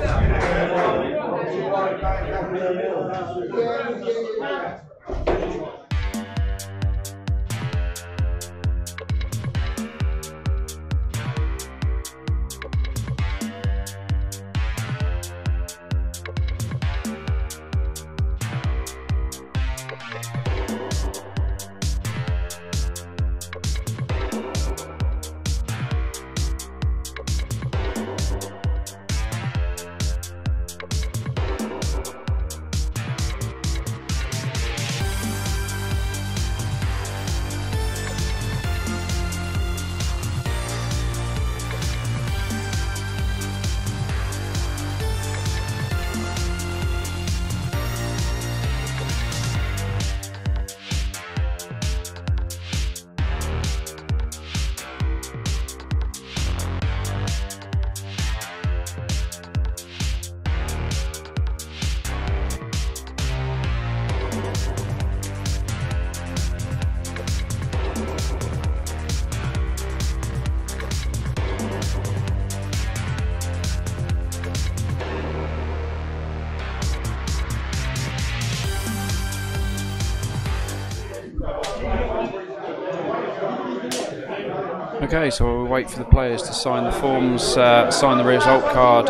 Okay, so we'll wait for the players to sign the forms, sign the result card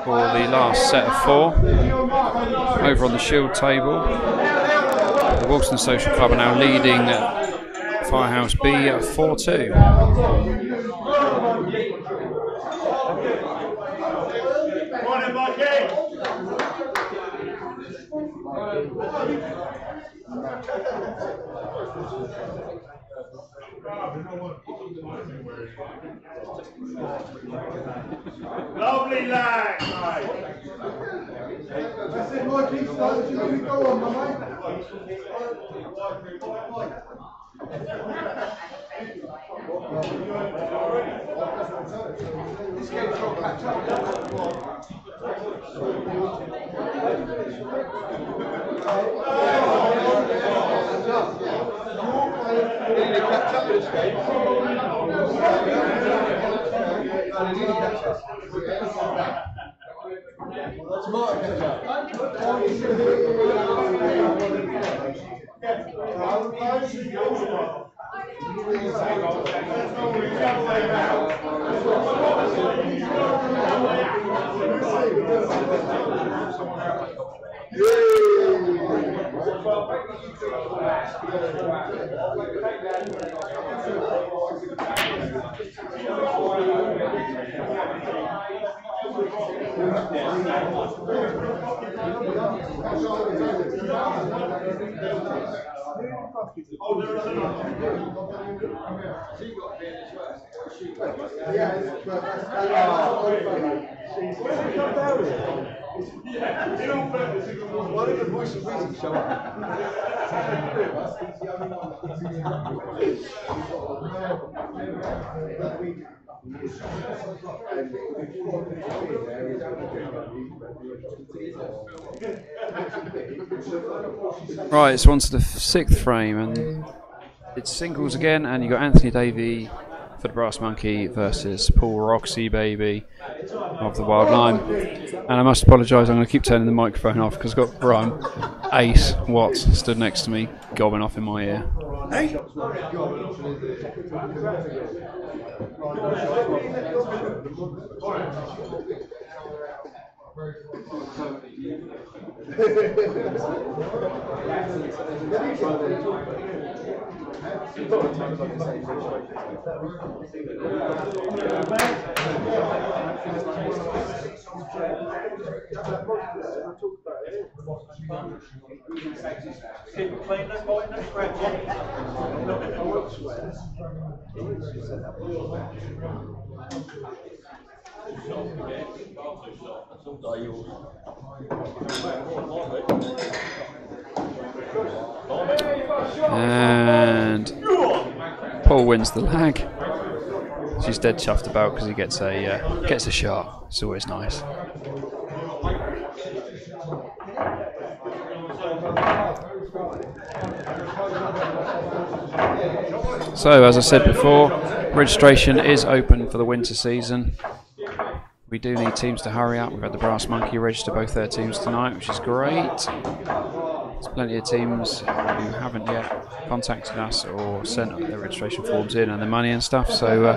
for the last set of 4. Over on the Shield table, the Walston Social Club are now leading Firehouse B 4-2. Lovely lad, That's it, Mikey. Start you can go on, my mate. This game's got to catch up. You need to catch up with this game. Tomorrow catch up. Why did the voice of reason show up? Right, so on to the 6th frame, and it's singles again, and you got Anthony Davey for the Brass Monkey versus Paul Roxy Baby of the Wild Lime. And I must apologise, I'm going to keep turning the microphone off because I've got Brian Ace Watts stood next to me, gobbing off in my ear. Hey! And Paul wins the lag. She's dead chuffed about because he gets a shot. It's always nice. So, as I said before, registration is open for the winter season. We do need teams to hurry up. We've had the Brass Monkey register both their teams tonight, which is great. There's plenty of teams who haven't yet contacted us or sent their registration forms in and the money and stuff, so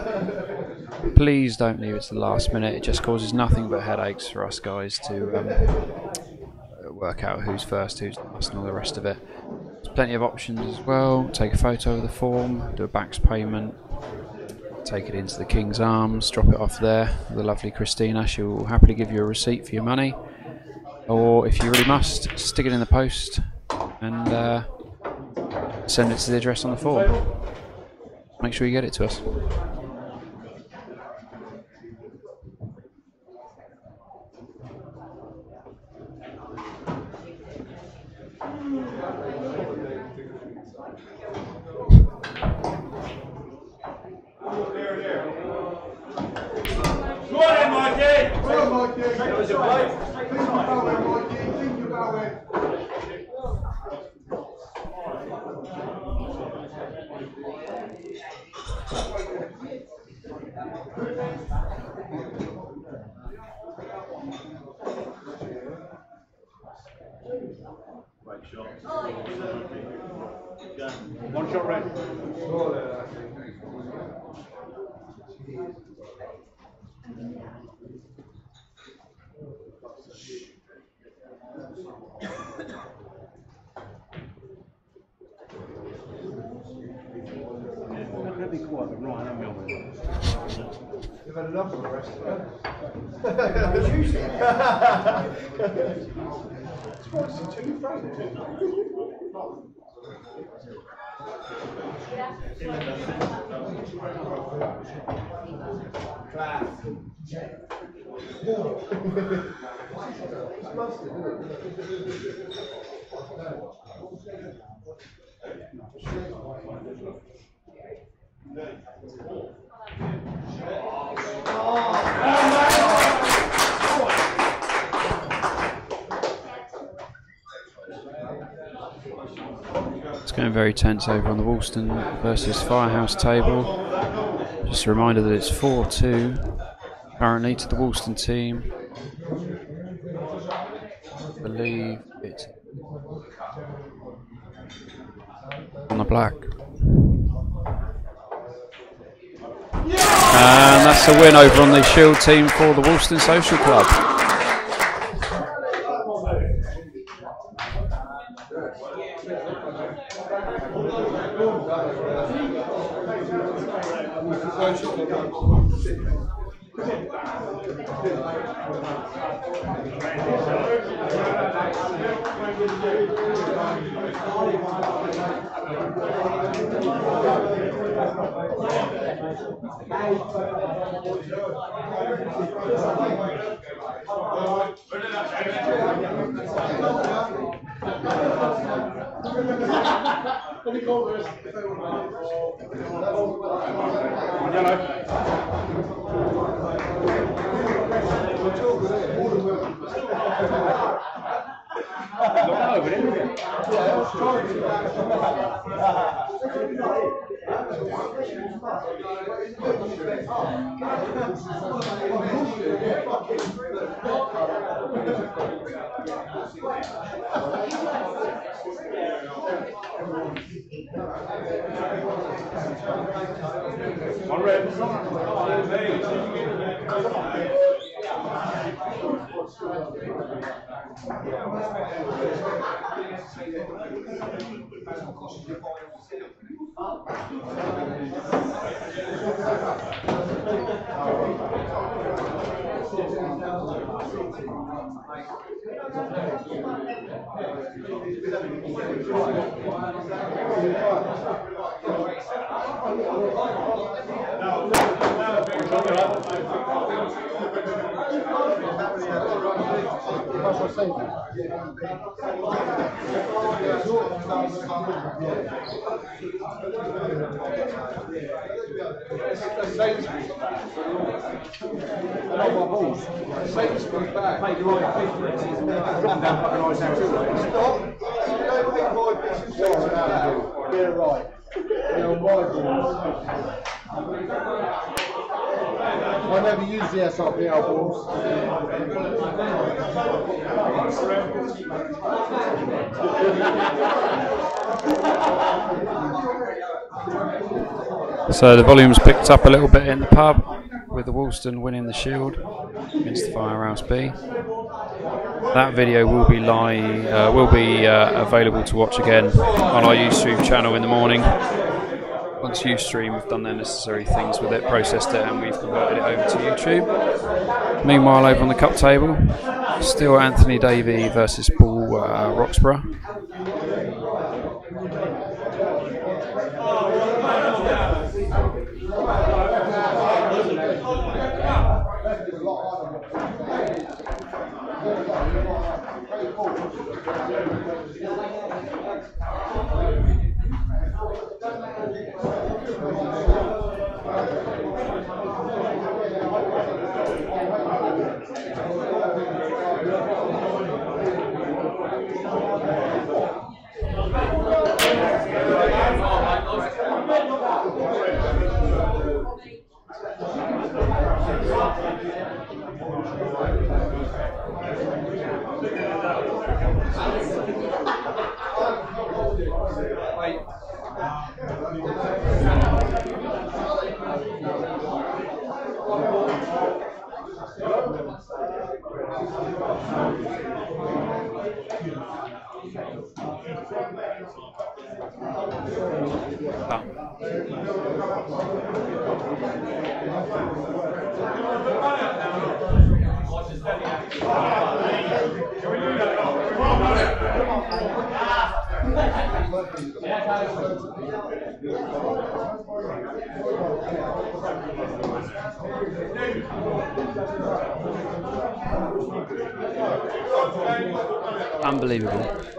please don't leave it to the last minute. It just causes nothing but headaches for us guys to work out who's first, who's last and all the rest of it. There's plenty of options as well. Take a photo of the form, do a backs payment, take it into the King's Arms, drop it off there. The lovely Christina, she'll happily give you a receipt for your money. Or if you really must, stick it in the post and send it to the address on the form. Make sure you get it to us. One shot red. Be quiet, but right, I'm Melbourne. You've had enough of the rest of it. It's going very tense over on the Woolston versus Firehouse table. Just a reminder that it's 4-2 currently to the Woolston team. I believe it's on the black. And that's a win over on the Shield team for the Woolston Social Club. I never use the SRPL balls. So the volume's picked up a little bit in the pub with the Woolston winning the Shield against the Firehouse B. That video will be live, available to watch again on our Ustream channel in the morning. Once Ustream have done their necessary things with it, processed it, and we've converted it over to YouTube. Meanwhile, over on the cup table, still Anthony Davey versus Paul Roxburgh. Unbelievable.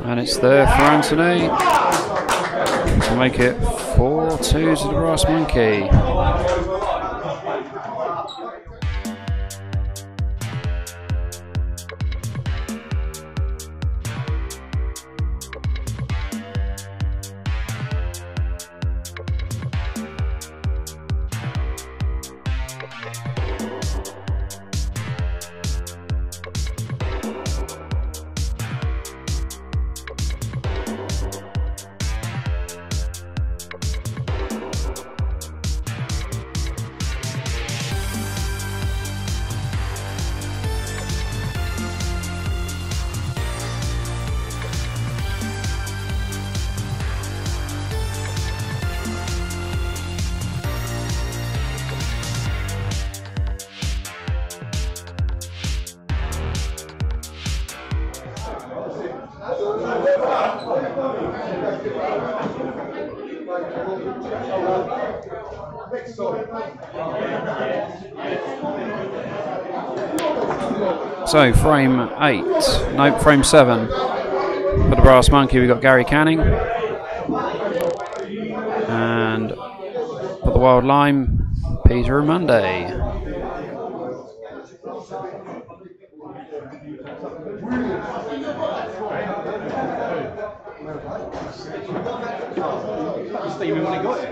And it's there for Anthony to make it 4-2 to the Brass Monkey. So frame 8, nope, frame 7. For the Brass Monkey we've got Gary Canning. And for the Wild Lime, Peter Monday. Stevie when he got it.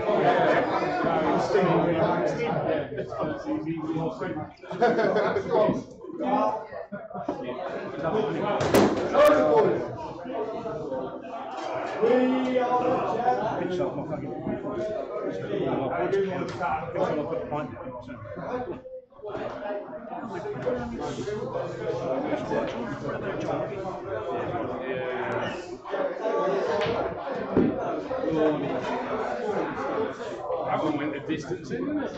That one went the distance, didn't it?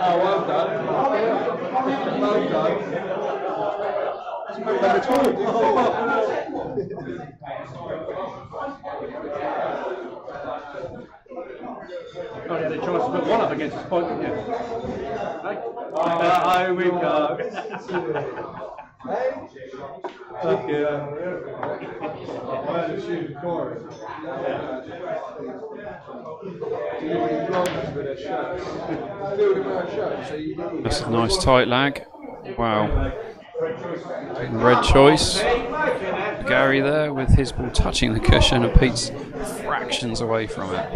Oh, well done. Well done. Oh, yeah, they tried to put one up against his point, didn't you? Here we go. Fuck yeah. I had to shoot the chorus. That's a nice tight lag. Wow. Red choice. Gary there with his ball touching the cushion and Pete's fractions away from it.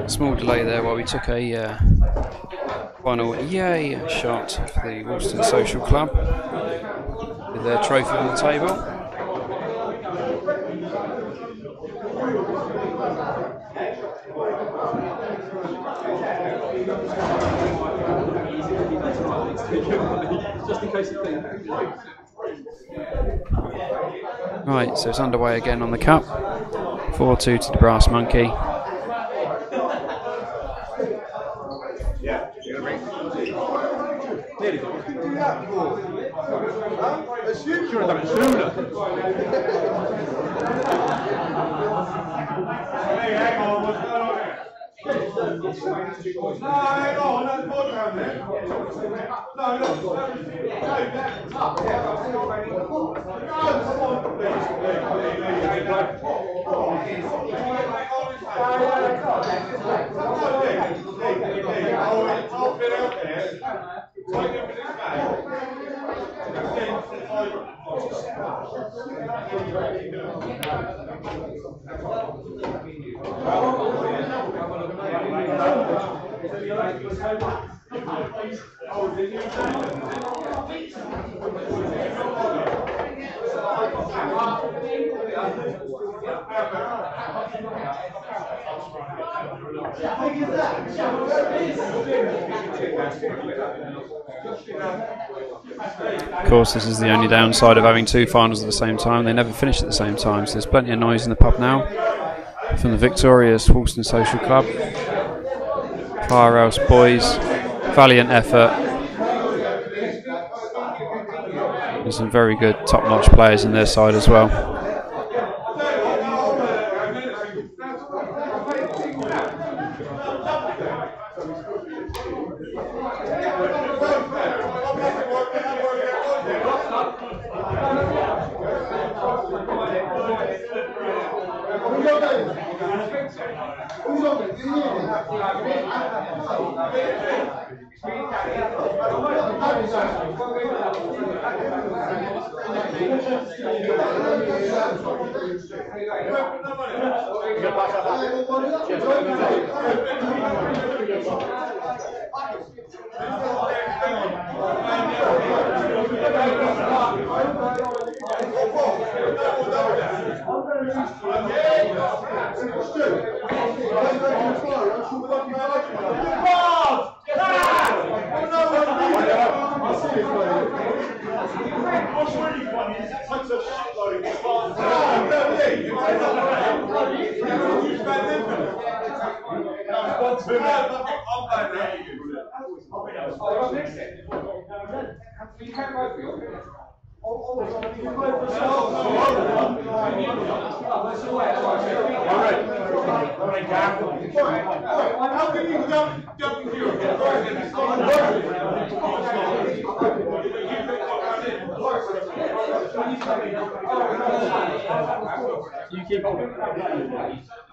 Small delay there while we took a final yay shot for the Wolston Social Club with their trophy on the table. Right, so it's underway again on the cup. 4-2 to the Brass Monkey. You should have done it sooner. Hey, hang on, what's going on here? No, hang on, that's more down there. No, Of course, this is the only downside of having two finals at the same time. They never finish at the same time, so there's plenty of noise in the pub now from the victorious Wolston Social Club. Firehouse boys, valiant effort. There's some very good top-notch players in their side as well. You keep on.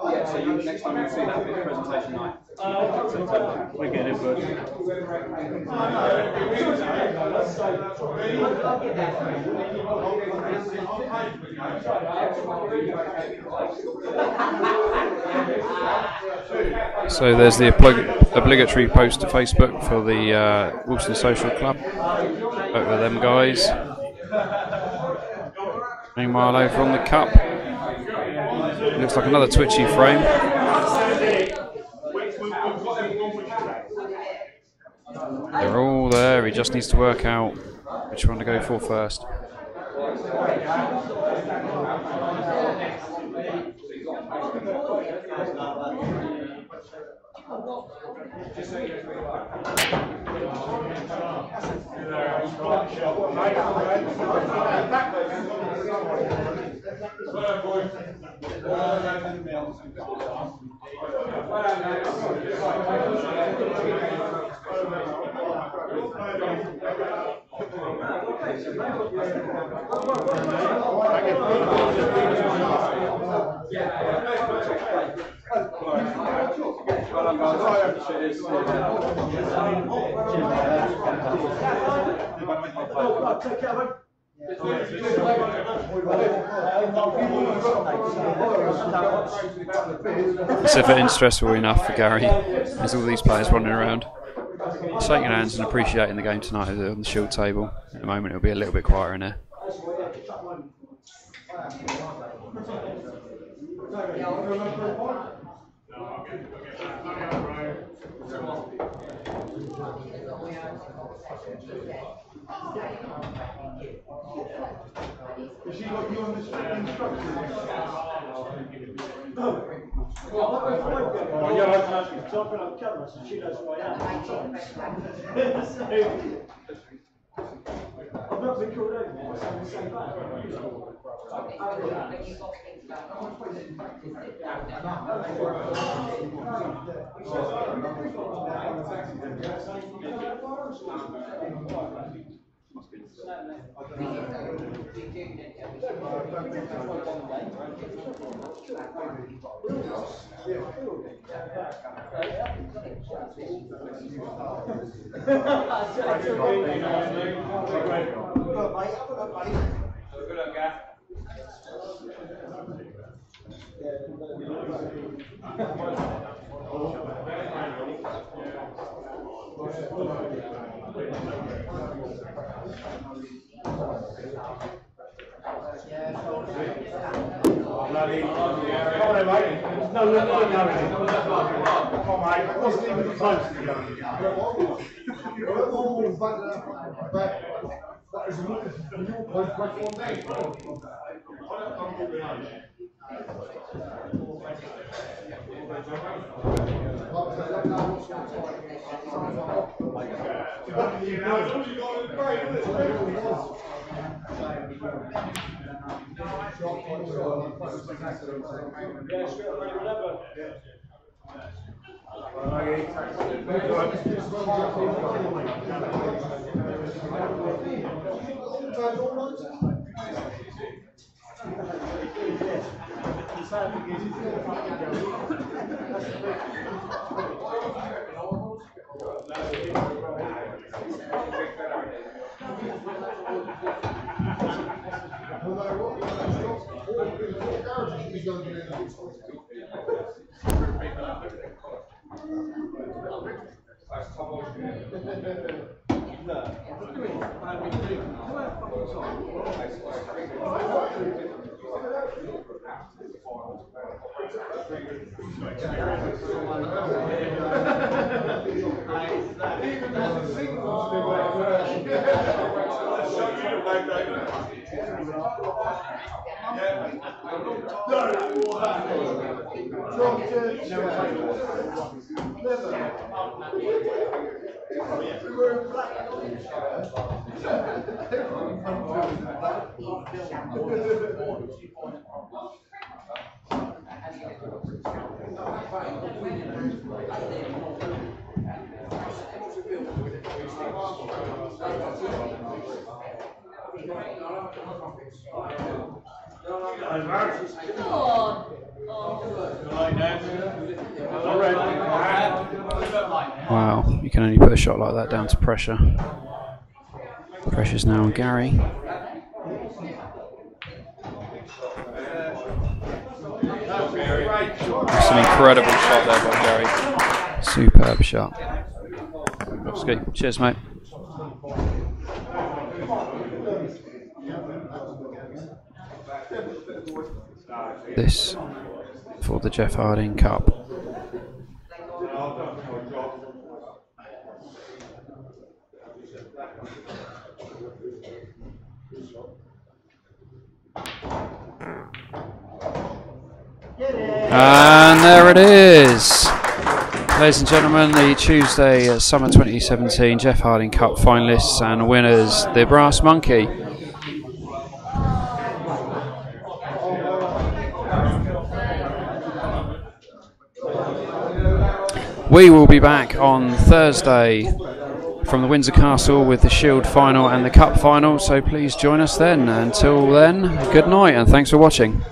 Yeah, so next time you'll see that bit presentation night. September. We're getting it first. So there's the obligatory post to Facebook for the Wilson Social Club. Vote with them guys. Meanwhile, over on the cup, it looks like another twitchy frame. They're all there. He just needs to work out which one to go for first. It's if it ain't stressful enough for Gary. There's all these players running around, shaking hands and appreciating the game tonight on the shield table. At the moment, it'll be a little bit quieter in there. Has she got you on the instructions? Oh, yeah, I can ask you. Jumping on camera, so she knows who I am. I've not been called over. Wow, you can only put a shot like that down to pressure. Pressure's now on Gary. That's an incredible shot there by Gary. Superb shot. Okay, cheers, mate. This for the Geoff Harding Cup. And there it is. Ladies and gentlemen, the Tuesday Summer 2017 Geoff Harding Cup finalists and winners, the Brass Monkey. We will be back on Thursday from the Windsor Castle with the Shield final and the Cup final, so please join us then. Until then, good night and thanks for watching.